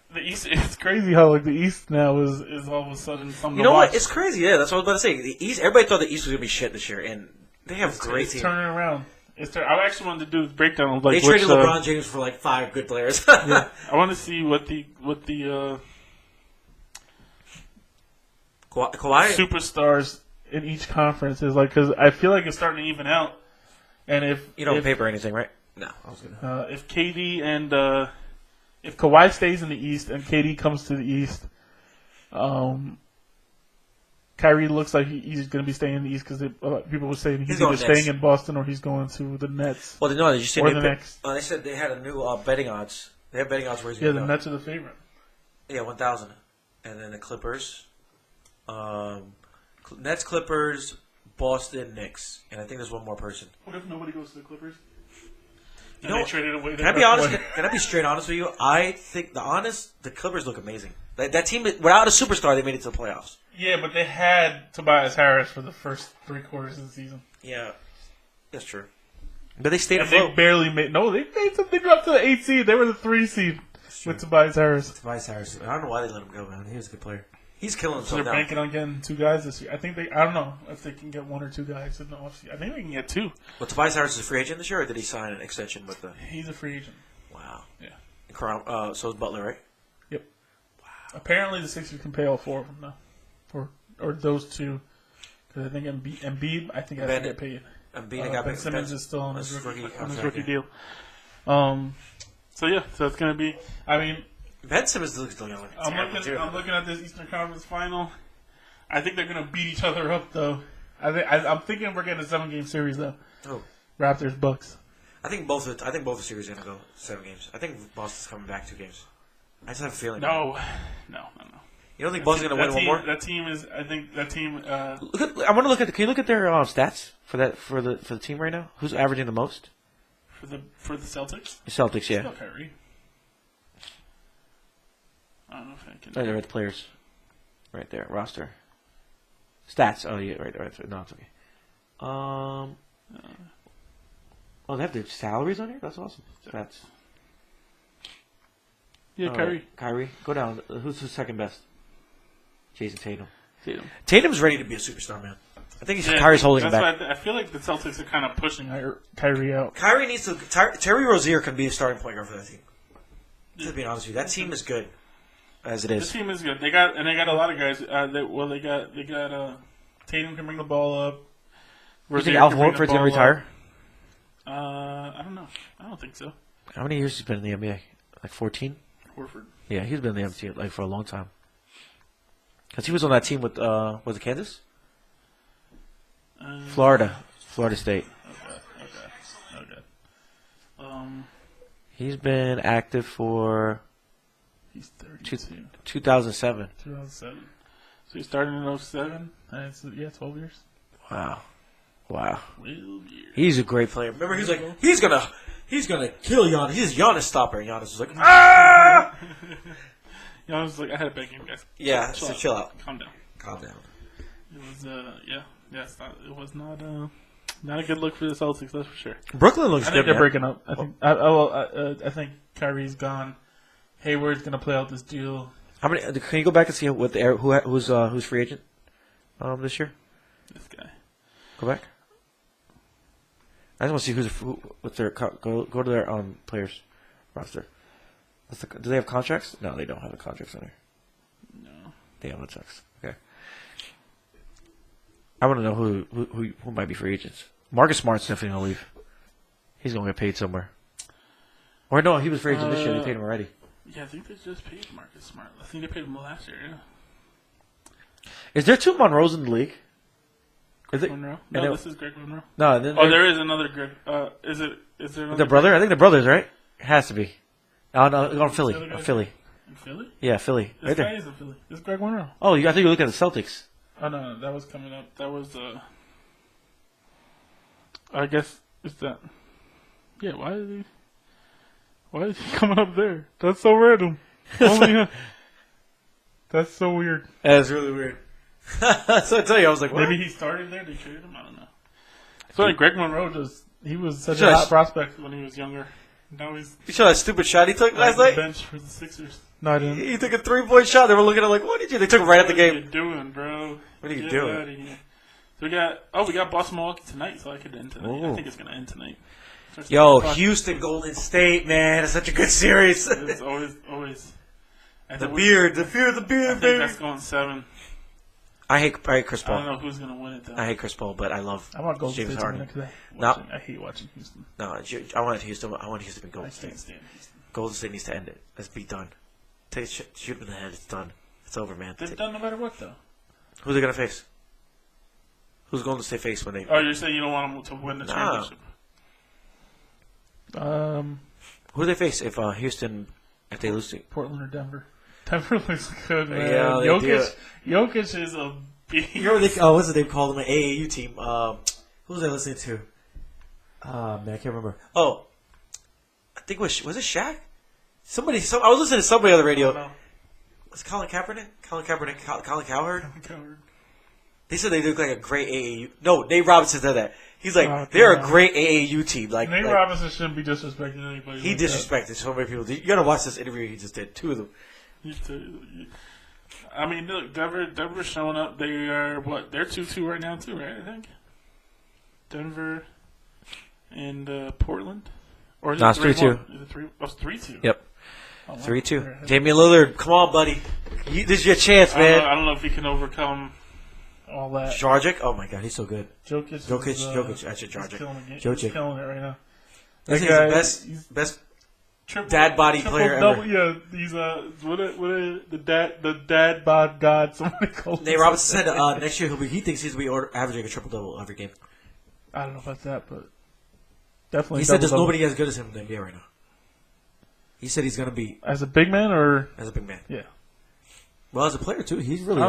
The East, it's crazy how like the East now is all of a sudden something. You know what? It's crazy. Yeah, that's what I was about to say. The East. Everybody thought the East was gonna be shit this year, and they have great teams. Turning around. I actually wanted to do this breakdown of like they traded LeBron James for like 5 good players. Yeah, I want to see what the Kawhi superstars in each conference is like, because I feel like it's starting to even out. And if you don't paper anything, right? No, I was gonna. If KD and if Kawhi stays in the East and KD comes to the East, Kyrie looks like he's going to be staying in the East because people were saying he's either staying in Boston or he's going to the Nets. Well, no, did you see the Knicks? They said they had a new betting odds. They have betting odds where he's going to go. Nets are the favorite. Yeah, 1,000. And then the Clippers. Nets, Clippers, Boston, Knicks. And I think there's one more person. What if nobody goes to the Clippers? You know, traded away. Can I be honest? Can I be straight honest with you? I think the Clippers look amazing. That team, without a superstar, they made it to the playoffs. Yeah, but they had Tobias Harris for the first 3 quarters of the season. Yeah, that's true. But they stayed afloat. They barely made. No, they dropped to the 8th seed. They were the 3 seed with Tobias Harris. Tobias Harris. I don't know why they let him go, man. He was a good player. He's killing himself. So they're banking on getting 2 guys this year. I don't know if they can get 1 or 2 guys in the offseason. I think they can get 2. Well, Tobias Harris is a free agent this year, or did he sign an extension with the? He's a free agent. Wow. Yeah. So is Butler, right? Yep. Wow. Apparently, the Sixers can pay all 4 of them now, or those 2. Because I think Embiid, I think has to get paid. Ben Simmons is still on his rookie deal. So it's gonna be. I mean. Ben Simmons looks like I'm looking at this Eastern Conference final. I think they're going to beat each other up, though. I'm thinking we're getting a 7-game series, though. Oh, Raptors, Bucks. I think both the series are going to go 7 games. I think Boston's coming back 2 games. I just have a feeling. No. You don't think Boston's going to win one more? That team is. I think that team. I want to look at. Can you look at their stats for the team right now? Who's averaging the most? For the Celtics. The Celtics, yeah. Still Kyrie. I don't know if I can. They're the players. Right there, roster. Stats. Oh, yeah, right. No, it's okay. Oh, they have their salaries on here? That's awesome. Stats. Yeah, Kyrie. Kyrie. Go down. Who's the second best? Jason Tatum. Tatum's ready to be a superstar, man. I think Kyrie's holding him back. I feel like the Celtics are kind of pushing Kyrie out. Kyrie needs to. Terry Rozier can be a starting point guard for that team. Just being honest with you, that team is good. as it The is. team is good. They got a lot of guys. They got Tatum can bring the ball up. You think Al Horford's gonna retire? I don't know. I don't think so. How many years has he been in the NBA? Like 14? Horford. Yeah, he's been in the NBA like for a long time. Because he was on that team with was it Kansas? Florida State. Okay. He's been active for. He's 32. 2007. 2007. So he started in 07. 12 years. Wow. 12 years. He's a great player. Remember, he's like, he's gonna kill Giannis. He's Giannis stopper. And Giannis was like, ah! Giannis was like, I had a bad game, guys. Yeah, chill out. Calm down. It was, it was not a good look for the Celtics, that's for sure. Brooklyn looks I good. think they're breaking up. I think Kyrie's gone. Hayward's gonna play out this deal. How many? Can you go back and see who's free agent this year? This guy. Go back. I just want to see what's their go to their players roster. Do they have contracts? No, they don't have the contracts on there. No. Damn, that sucks. Okay. I want to know who might be free agents. Marcus Smart's definitely gonna leave. He's gonna get paid somewhere. Or no, he was free agent this year. They paid him already. Yeah, I think they just paid Marcus Smart. I think they paid him last year. Yeah. Is there two Monroes in the league? Is it Monroe? No, this is Greg Monroe. No, there is another Greg. Is there another the brother? I think the brothers, right? It has to be. Oh no, on Philly. Philly. In Philly? Yeah, Philly. This right guy there. is in Philly. This is Greg Monroe. Oh, I think you're looking at the Celtics. Oh no, that was coming up. That was I guess it's that. Yeah, why is he coming up there? That's so random. That's so weird. That's really weird. So I tell you, I was like, what? Maybe he started there. They traded him. I don't know. So like Greg Monroe he was such a hot prospect when he was younger. Now he's. You saw that stupid shot he took last night? Bench for the Sixers. No, I didn't. He took a 3-point shot. They were looking at him like, what did you? They took him right at the game. What are you doing, bro? What are you doing? Out of here. So we got Boston Milwaukee tonight, so I could end tonight. Ooh. I think it's gonna end tonight. Yo, Houston Golden State, man, it's such a good series. It's always. The beard, I baby. think that's going 7. I hate Chris Paul. I don't know who's gonna win it though. I hate Chris Paul, but I love James Harden. Today. No, I hate watching Houston. No, I want Houston. I want Houston to be Golden State. I can't stand Houston. Golden State needs to end it. Let's be done. Shoot him in the head. It's done. It's over, man. They're done no matter what though. Who's they gonna face? Who's Golden State face when they? Oh, you're saying you don't want them to win the championship? Who do they face if Houston if they lose to Portland or Denver? Denver looks good, man. Yeah, Jokic is a beast. You know what's the name called them? An AAU team. Who was I listening to? Man, I can't remember. Oh, I think was it Shaq? I was listening to somebody on the radio. Was it Colin Kaepernick? Colin Cowherd? They said they look like a great AAU. No, Nate Robinson said that. He's like, they're a great AAU team. Like Nate Robinson shouldn't be disrespecting anybody. He disrespected so many people. You gotta watch this interview he just did. 2 of them. I mean, look, Denver's showing up. They are what? They're 2-2 right now, too, right? I think Denver and Portland. Or is it 3-2. Is it 3? Oh, it's 3-2. Yep. 3-2. Damian Lillard, come on, buddy. This is your chance, man. I don't know if he can overcome all that. Dragic? Oh my God, he's so good. Jokic. Actually, Dragic. He's killing it right now. He's the best dad body player ever. Yeah, he's the dad bod god. Somebody called. Nate Robinson said next year he thinks he's going to be averaging a triple double every game. I don't know about that, but definitely. He said there's nobody as good as him in the NBA right now. He said he's going to be as a big man or as a big man. Yeah. Well, as a player too, he's really.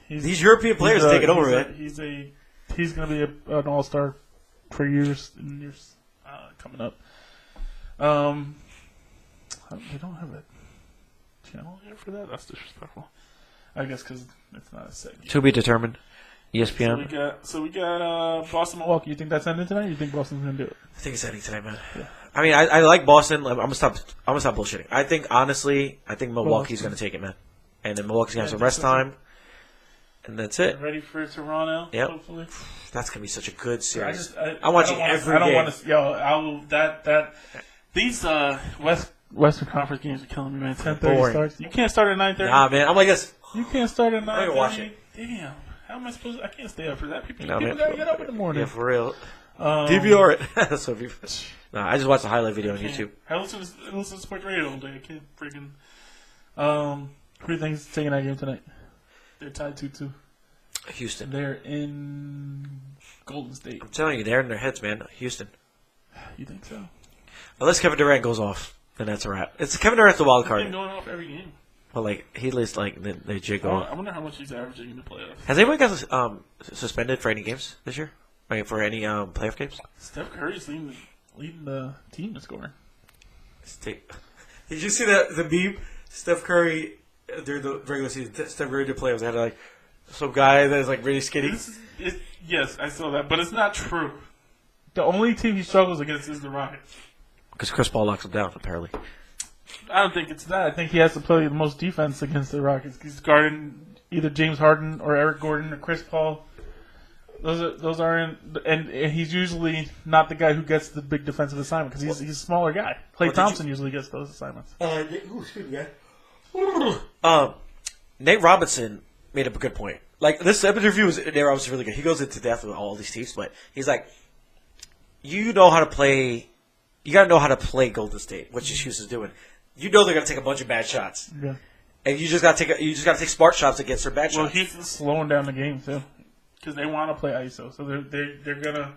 He's these European players taking over, man. He's going to be an all-star for years and years coming up. They don't have a channel here for that. That's disrespectful. I guess because it's not a set game. To be determined. ESPN. So we got Boston, Milwaukee. You think that's ending tonight? Or you think Boston's gonna do it? I think it's ending tonight, man. Yeah. I mean, I like Boston. I'm gonna stop bullshitting. I think Milwaukee's gonna take it, man. And then Milwaukee's gonna have some rest time, and that's it. Ready for Toronto? Yep. Hopefully. That's gonna be such a good series. I'm watching every game. I don't want to. These West Western Conference games are killing me, man. 10:30 starts. You can't start at 9:30. Nah, man. I'm like this. You can't start at 9:30. I can watch it. Damn. How am I supposed to? I can't stay up for that. People No, gotta get up in the morning. Yeah, for real. DVR it. That's what people. Nah, I just watched a highlight video on YouTube. I listen to sports radio all day. I can't freaking. Who do you think is taking that game tonight? They're tied 2-2. Houston. They're in Golden State. I'm telling you, they're in their heads, man. Houston. You think so? Unless Kevin Durant goes off, then that's a wrap. It's Kevin Durant's the wild card. He's been going off every game. Well, like he lists like they jig on. I wonder how much he's averaging in the playoffs. Has anyone got suspended for any games this year? Like for any playoff games? Steph Curry's leading the team in scoring. Did you see the meme? Steph Curry during the regular season. Steph Curry did playoffs. They had like some guy that is like really skinny. Yes, I saw that, but it's not true. The only team he struggles against is the Rockets. Because Chris Paul locks him down, apparently. I don't think it's that. I think he has to play the most defense against the Rockets. He's guarding either James Harden or Eric Gordon or Chris Paul. Those aren't, and he's usually not the guy who gets the big defensive assignment because he's a smaller guy. Klay Thompson usually gets those assignments. Excuse me, Nate Robinson made up a good point. Like this interview was Nate Robinson really good. He goes into depth with all these teams, but he's like, you know how to play. You got to know how to play Golden State, which Houston's doing. You know they're gonna take a bunch of bad shots, and you just got to take smart shots against their bad shots. Well, he's slowing down the game too, because they want to play ISO, so they're gonna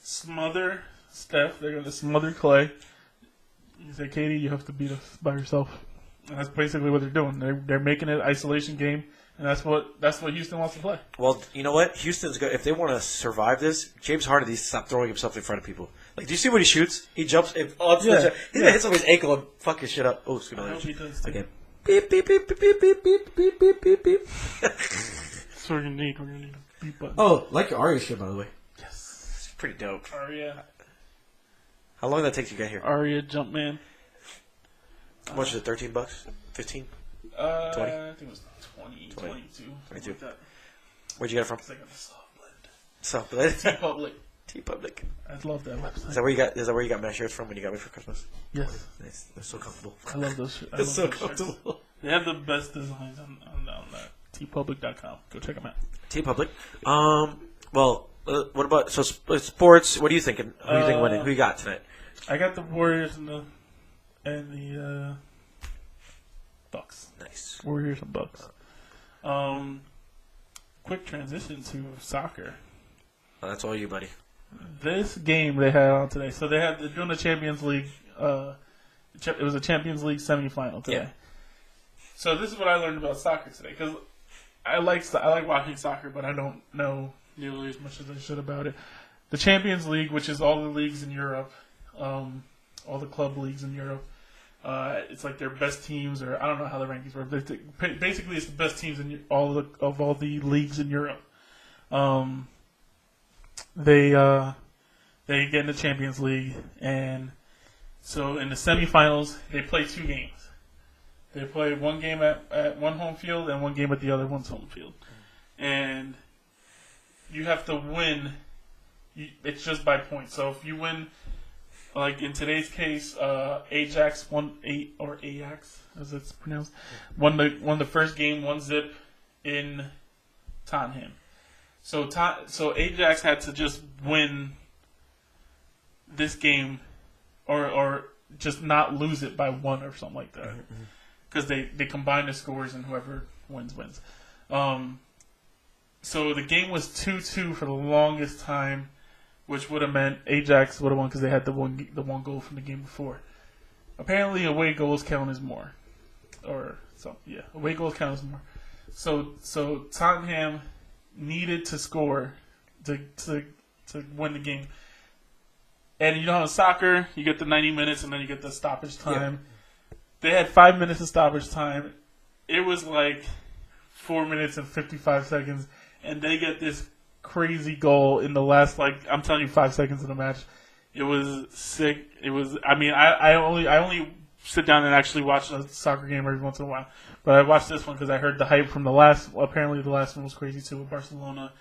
smother Steph. They're gonna smother Klay. You say, Katie, you have to beat us by yourself, and that's basically what they're doing. They're making it an isolation game, and that's what Houston wants to play. Well, you know what? Houston's good. If they want to survive this, James Harden needs to stop throwing himself in front of people. Like, do you see when he shoots? He jumps. He's gonna hit somebody's ankle and fuck his shit up. Oh, excuse me. Again. Beep beep beep beep beep beep beep beep beep beep beep. That's what we're gonna need. We're gonna need a beep button. Oh, like your Arya shit, by the way. Yes, it's pretty dope. Arya. How long did that take to get here? Arya Jumpman. How much is it? $13? $15? 20? I think it was 20, 22. 22. Like that. Where'd you get it from? It's like a soft blend. Soft blend. T-Public. T-Public. I love that website. Is that where you got my shirts from when you got me for Christmas? Yes. Nice. They're so comfortable. I love those shirts. It's so comfortable. Shirts. They have the best designs on that. tpublic.com. Go check them out. T-Public. Well, what about sports? What are you thinking? Who are you thinking winning? Who you got tonight? I got the Warriors and the Bucks. Nice. Warriors and Bucks. Quick transition to soccer. Oh, that's all you, buddy. This game they had on today. So they're doing the Champions League. It was a Champions League semifinal today. Yeah. So this is what I learned about soccer today because I like watching soccer, but I don't know nearly as much as I should about it. The Champions League, which is all the leagues in Europe, all the club leagues in Europe. It's like their best teams, or I don't know how the rankings work. Basically, it's the best teams in all the leagues in Europe. They get in the Champions League, and so in the semifinals they play 2 games. They play one game at one home field and one game at the other one's home field, and you have to win. It's just by points. So if you win. Like in today's case, Ajax or Ajax as it's pronounced, won the first game 1-0 in Tottenham. So Ajax had to just win this game, or just not lose it by 1 or something like that, because they combine the scores and whoever wins. So the game was 2-2 for the longest time. Which would have meant Ajax would have won because they had the one goal from the game before. Apparently, away goals count as more, away goals count as more. So Tottenham needed to score to win the game. And you know how in soccer you get the 90 minutes and then you get the stoppage time. Yeah. They had 5 minutes of stoppage time. It was like 4 minutes and 55 seconds, and they get this crazy goal in the last, I'm telling you, 5 seconds of the match. It was sick. It was. I mean, I only sit down and actually watch a soccer game every once in a while, but I watched this one because I heard the hype from the last. Apparently, the last one was crazy too with Barcelona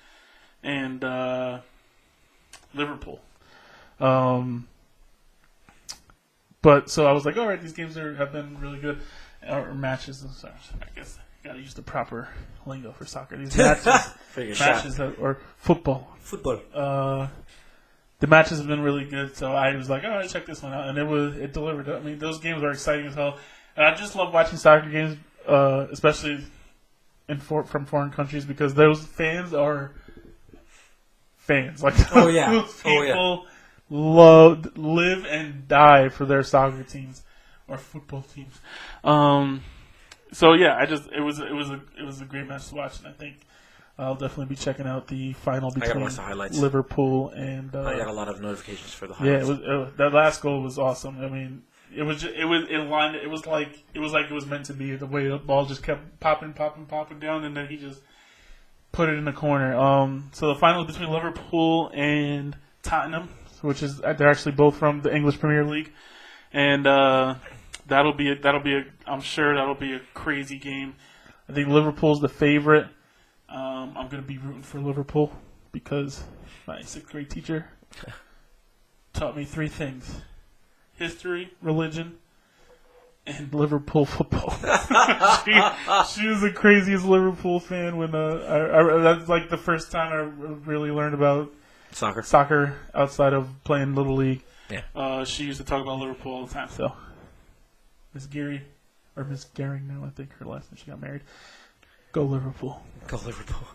and But so I was like, all right, these games have been really good, or matches. I'm sorry, I guess I gotta use the proper lingo for soccer. These matches or football. The matches have been really good, so I was like, all right, check this one out, and it delivered. I mean, those games are exciting as hell, and I just love watching soccer games, especially from foreign countries, because those fans are fans. Like, those people live and die for their soccer teams or football teams. So yeah, it was a great match to watch, and I think I'll definitely be checking out the final between Liverpool and. I got a lot of notifications for the highlights. Yeah, that last goal was awesome. I mean, it was like it was meant to be. The way the ball just kept popping down, and then he just put it in the corner. So the final is between Liverpool and Tottenham, which is they're actually both from the English Premier League, and that'll be I'm sure that'll be a crazy game. I think Liverpool's the favorite. I'm going to be rooting for Liverpool because my 6th grade teacher taught me 3 things: history, religion, and Liverpool football. she was the craziest Liverpool fan when that's like the first time I really learned about soccer outside of playing Little League. Yeah. She used to talk about Liverpool all the time. So Miss Geary, or Miss Gehring now, I think her last name, she got married. Go Liverpool. Go Liverpool.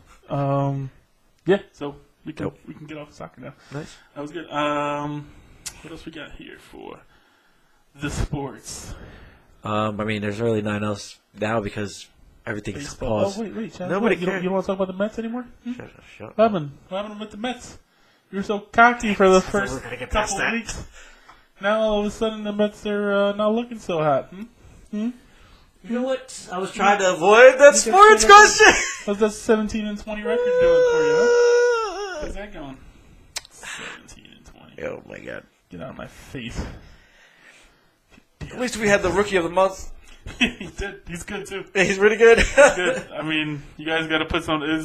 Yeah, so we can get off soccer now. Nice. That was good. What else we got here for the sports? I mean, there's really nothing else now because everything's paused. Oh, wait, Chad. Nobody cares. You don't want to talk about the Mets anymore? Shut What happened with the Mets? You were so cocky for the first couple of weeks. Now all of a sudden the Mets are not looking so hot. You know what? I was trying to avoid that sports question. How's that 17-20 record doing for you? Huh? How's that going? 17-20. Oh my god! Get out of my face. At least we had the rookie of the month. He did. He's good too. He's really good. He's good. I mean, you guys got to put some. This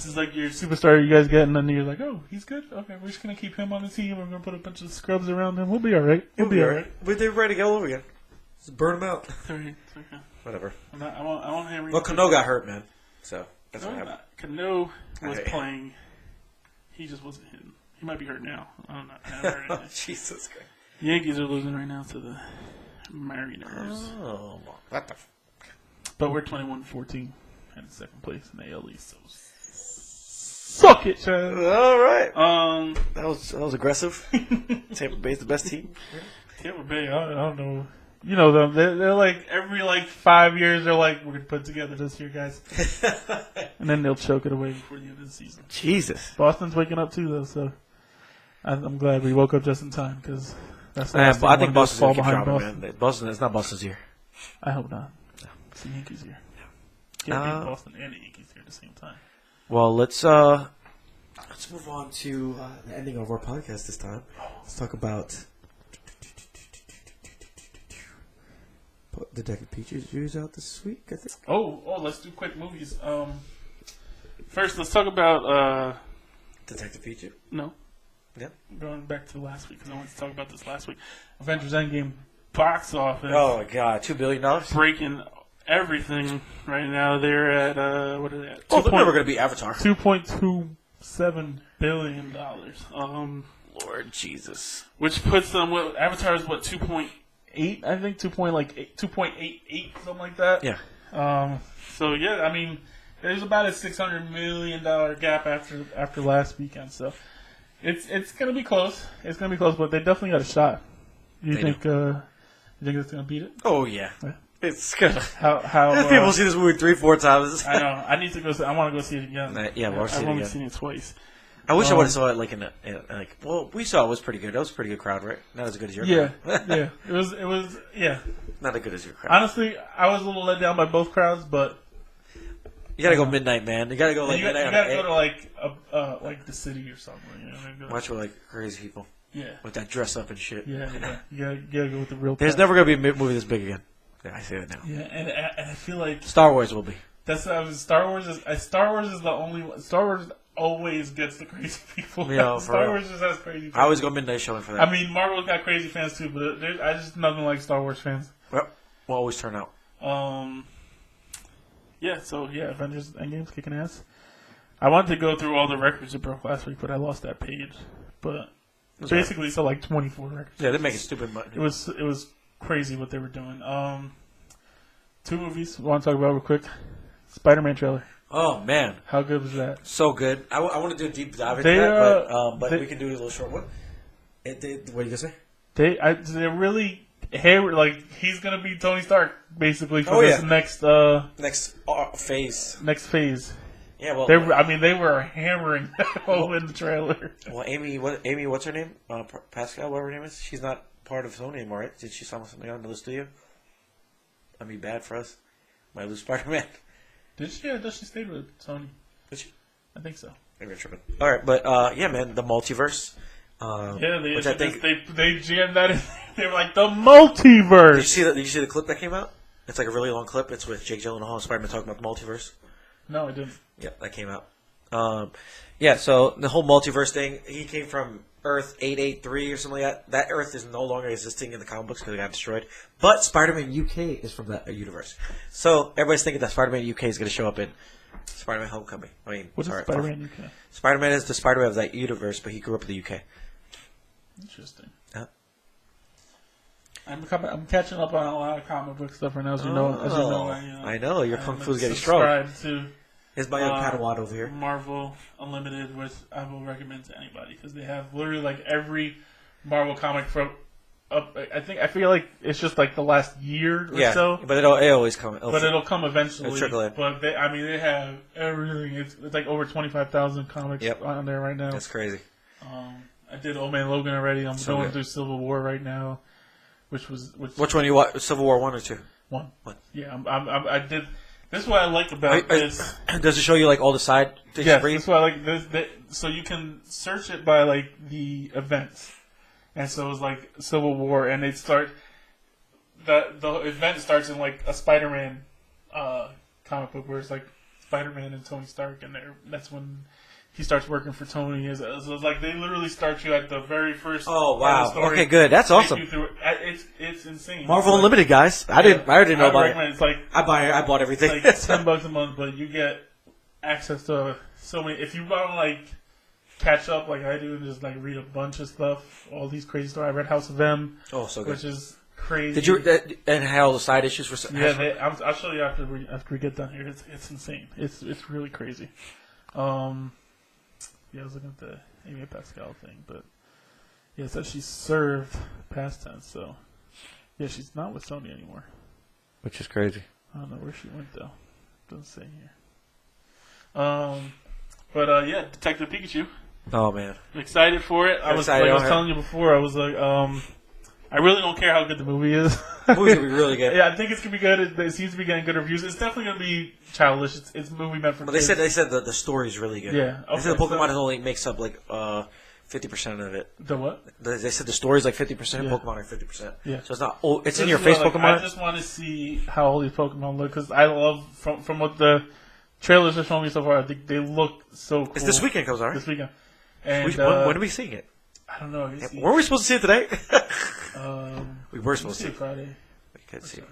is like your superstar you guys get, and then you're like, oh, he's good. Okay, we're just gonna keep him on the team. We're gonna put a bunch of scrubs around him. We'll be all right. We'll be all right. They're ready to go over again. Just burn them out. It's okay. Whatever. I won't hammer you. Well, Cano got hurt, man. So that's what happened. Cano was playing. He just wasn't hitting. He might be hurt now. I don't know. I haven't heard Jesus Christ. Yankees are losing right now to the Mariners. Oh, what the? But we're 21-14 in second place in the AL East. So suck it, Chad. All right. That was aggressive. Tampa Bay's the best team. Tampa Bay, I don't know. You know them. They're like every 5 years. They're like, we're gonna put it together this year, guys, and then they'll choke it away before the end of the season. Jesus. Boston's waking up too, though. So I'm glad we woke up just in time because that's the I think Boston's fall gonna keep behind dropping, man. Boston. It's not Boston's year. I hope not. No. It's the Yankees year. Can't beat Boston and the Yankees here at the same time. Well, let's move on to the ending of our podcast this time. Let's talk about Detective Pikachu's out this week, I think. Oh, let's do quick movies. First, let's talk about Detective Pikachu. No. Yeah. Going back to last week because I wanted to talk about this last week. Avengers Endgame box office. Oh my God, $2 billion. Breaking everything right now. They're at what are they at? Oh, they're never going to be Avatar. $2.27 billion. Lord Jesus. Which puts them. Avatar is 2.8. I think 2.88, something like that. Yeah. So yeah, I mean, there's about a $600 million gap after last weekend. So it's gonna be close. It's gonna be close, but they definitely got a shot. You think it's gonna beat it? Oh yeah. It's gonna. How people see this movie 3-4 times. I know. I need to go. I want to go see it again. I've only seen it twice. I wish I would have saw it well, we saw it was pretty good. That was a pretty good crowd, right? Not as good as your crowd. Yeah. It was not as good as your crowd. Honestly, I was a little let down by both crowds, but you gotta go midnight, man. You gotta go midnight. You gotta go to like the city or something. Watch with crazy people. Yeah. With that dress up and shit. Yeah. You gotta go with the real. There's never gonna be a movie this big again. Yeah, I say that now. Yeah, and I feel like Star Wars will be. That's Star Wars is the only Star Wars always gets the crazy people. Yeah, Star Wars just has crazy fans. I always go midnight showing for that. I mean, Marvel's got crazy fans too, but I just nothing like Star Wars fans. Well, we'll always turn out. Yeah, so yeah, Avengers Endgame's kicking ass. I wanted to go through all the records it broke last week, but I lost that page. But basically, it's like 24 records. Yeah, they're making stupid money. It was crazy what they were doing. 2 movies I want to talk about real quick. Spider-Man trailer. Oh man, how good was that? So good. I want to do a deep dive into that, but we can do it a little short. What? What are you gonna say? They're really like he's gonna be Tony Stark basically for this next phase. Next phase. Yeah, well, they were hammering that home in the trailer. Well, Amy, what's her name? Pascal, whatever her name is. She's not part of Sony anymore, right? Did she sign something on another studio? That'd be bad for us. Might lose Spider-Man. Did she? I thought she stayed with Sony. Did she? I think so. Maybe I'm tripping. All right, but yeah, man, the multiverse. They jammed that in. They were like the multiverse. Did you see the clip that came out? It's like a really long clip. It's with Jake Gyllenhaal and Spider-Man talking about the multiverse. No, I didn't. Yeah, that came out. Yeah, so the whole multiverse thing. He came from Earth 883 or something like that. That Earth is no longer existing in the comic books because it got destroyed. But Spider-Man UK is from that universe. So everybody's thinking that Spider-Man UK is going to show up in Spider-Man Homecoming. What's Spider-Man UK? Spider-Man is the Spider-Man of that universe, but he grew up in the UK. Interesting. I'm catching up on a lot of comic book stuff right now, as you know. I know your kung fu's getting strong. Is my young Padawan over here. Marvel Unlimited, which I will recommend to anybody because they have literally like every Marvel comic from up. I feel like it's just like the last year or so. But it'll always come. It'll come eventually. It'll trickle in. But they have everything. It's like over 25,000 comics on there right now. That's crazy. I did Old Man Logan already. I'm going through Civil War right now, which one you watch? Civil War 1 or 2? 1. Yeah, I did. This is what I like about this. Does it show you like all the side? Yes, that's why I like this. So you can search it by like the events, and so it's like Civil War, and the event starts in like a Spider-Man comic book where it's like Spider-Man and Tony Stark, and that's when he starts working for Tony. So it's like they literally start you at the very first. Oh wow! Okay, good. That's awesome. It's insane. Marvel Unlimited, guys. I already know about it. It's like I bought everything. It's like $10 a month, but you get access to so many. If you want to like catch up like I do and just like read a bunch of stuff, all these crazy stories. I read House of M. Oh, so good. Which is crazy. Did you and had all the side issues for? Yeah, I'll show you after we get done here. It's insane. It's really crazy. Yeah, I was looking at the Amy Pascal thing, but yeah, it says she served past tense, so yeah, she's not with Sony anymore. Which is crazy. I don't know where she went though. Doesn't say here. But yeah, Detective Pikachu. Oh man, I'm excited for it. I was telling you before. I was like, I really don't care how good the movie is. The movie's gonna be really good. Yeah, I think it's gonna be good. It seems to be getting good reviews. It's definitely gonna be childish. It's a movie meant for kids. They said that the story's really good. Yeah, okay, they said the Pokemon only makes up like 50% of it. The what? They said the story's like 50%. Yeah. Pokemon are 50%. Yeah, so it's not. Oh, it's in your face, Pokemon. I just want to see how all these Pokemon look because I love from what the trailers are showing me so far. I think they look so cool. It's this weekend, comes out, right? This weekend. And when are we seeing it? I don't know. Were we supposed to see it today? We were supposed to see it Friday. We could see it.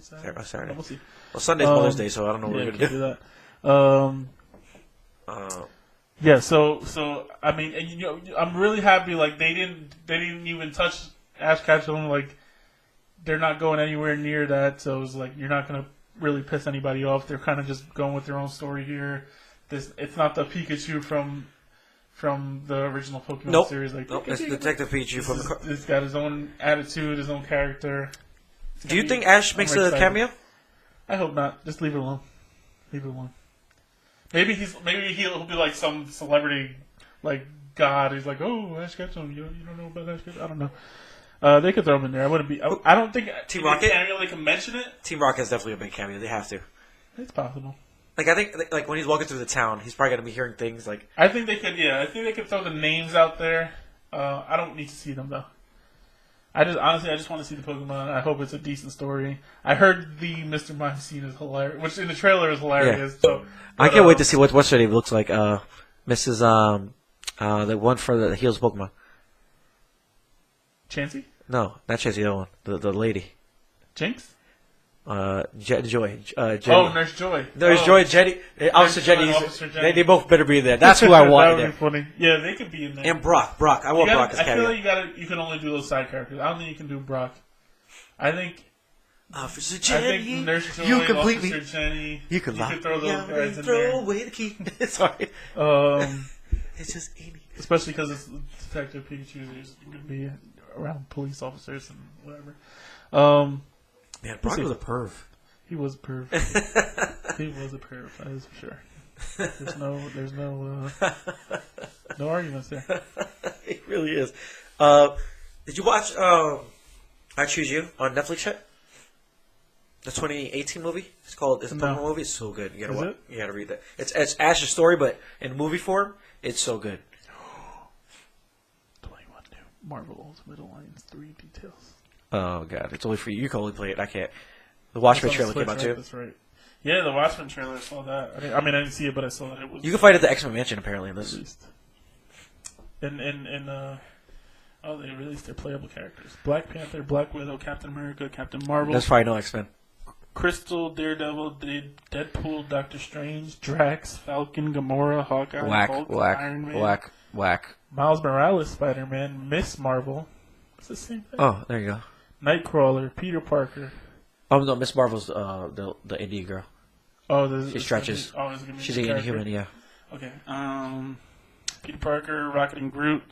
Saturday. We'll see. Well, Sunday's Mother's Day, so I don't know what we're gonna do that. Yeah. So I mean, and, you know, I'm really happy. Like they didn't even touch Ash Ketchum. Like they're not going anywhere near that. So it's like you're not gonna really piss anybody off. They're kind of just going with their own story here. It's not the Pikachu from the original Pokemon series. Like, it's Detective Pikachu from the. It's got his own attitude, his own character. Do you think Ash makes a cameo? I hope not. Just leave it alone. Leave it alone. Maybe he'll be like some celebrity, like God. He's like, oh, Ash Ketchum. You don't know about Ash Ketchum? I don't know. They could throw him in there. I wouldn't be. I don't think Team Rocket. They can mention it. Team Rocket is definitely a big cameo. They have to. It's possible. Like I think, like when he's walking through the town, he's probably gonna be hearing things like. I think they could. Yeah, I think they could throw the names out there. I don't need to see them though. I just want to see the Pokemon. I hope it's a decent story. I heard the Mr. Mime scene is hilarious, which in the trailer is hilarious. Yeah. So, I can't wait to see what her name looks like. Mrs. The one for the heals Pokemon. Chansey? No, not Chansey. The other one. The lady. Jinx? Joy. Jenny. Oh, Nurse Joy. Joy and Jenny. Officer Jenny. They both better be there. That's who I want. That would be funny. Yeah, they could be in there. And Brock. I want Brock as cameo. cameo. I feel like you can only do those side characters. I don't think you can do Brock. I think Officer Jenny. I think Nurse Joy, you completely. Officer Jenny. You can throw those guys in throw there. away the key. Sorry. It's just Amy. Especially because it's Detective Pikachu. There's going to be around police officers and whatever. Man, Brock was a perv. He was a perv. He was a perv. That is for sure. There's no arguments there. He really is. Did you watch I Choose You on Netflix yet? The 2018 movie. It's a Pokemon movie. It's so good. You gotta read that. It's Ash's story, but in movie form, it's so good. 21 new Marvel Ultimate Alliance 3 details. Oh god, it's only for you. You can only play it. I can't. The Watchmen trailer came out too. That's right. Yeah, the Watchmen trailer. I saw that. I mean, I didn't see it, but I saw that it was. You can fight at the X-Men Mansion apparently in this. They released their playable characters: Black Panther, Black Widow, Captain America, Captain Marvel. That's probably no X-Men. Crystal, Daredevil, Deadpool, Doctor Strange, Drax, Falcon, Gamora, Hawkeye, Hulk, Iron Man, whack. Miles Morales, Spider-Man, Miss Marvel. It's the same thing. Oh, there you go. Nightcrawler, Peter Parker. Oh no, Miss Marvel's the Indian girl. Oh, she stretches. She's an Inhuman, yeah. Okay. Peter Parker, Rocket and Groot.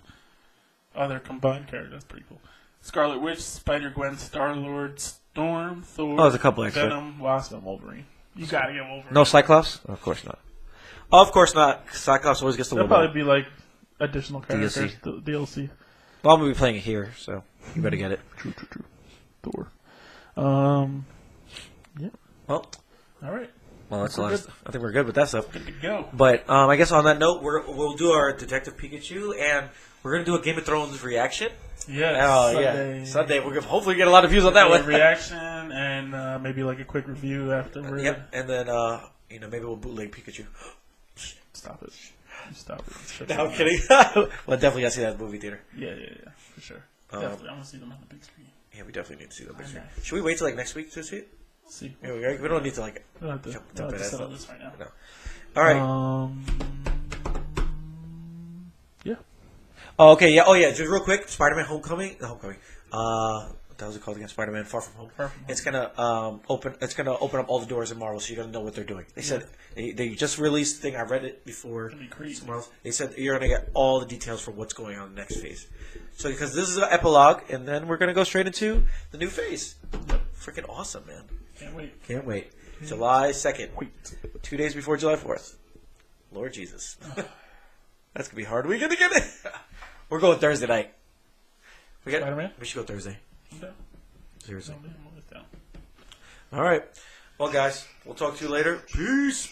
Oh, they're combined characters. That's pretty cool. Scarlet Witch, Spider-Gwen, Star-Lord, Storm, Thor, there's a couple extra. Venom, Wasp, and Wolverine. You gotta get Wolverine. No Cyclops? Of course not. Of course not. Cyclops always gets the That'll probably be like additional characters. DLC. Well, I'm going to be playing it here, so you better get it. True. Thor. Yeah. Well. Alright. Well, that's the last. I think we're good with that stuff. Good to go. But I guess on that note, we'll do our Detective Pikachu, and we're going to do a Game of Thrones reaction. Yes. Sunday. We're going to hopefully get a lot of views on that one. Reaction and maybe like a quick review afterward. Yep. And then maybe we'll bootleg Pikachu. Stop it. Stop it. No, I'm kidding. Well, definitely got to see that in the movie theater. Yeah, for sure. Definitely. I want to see them on the big screen. Yeah, we definitely need to see them on the big screen. Should we wait till next week to see it? See. Yeah, we don't need to we don't have to settle this right now. No. All right. Yeah. Oh, okay. Yeah. Oh, yeah. Just real quick, Spider-Man: Homecoming. That was it called again? Spider-Man: Far From Home. It's gonna open. It's gonna open up all the doors in Marvel, so you're gonna know what they're doing. They said they just released the thing. I read it before. They said you're gonna get all the details for what's going on in the next phase. So because this is an epilogue, and then we're gonna go straight into the new phase. Freaking awesome, man! Can't wait. July 2nd. 2 days before July 4th. Lord Jesus. That's gonna be hard. We're gonna get it. We're going Thursday night. Spider-Man? We should go Thursday. Okay. Seriously. All right. Well, guys, we'll talk to you later. Peace.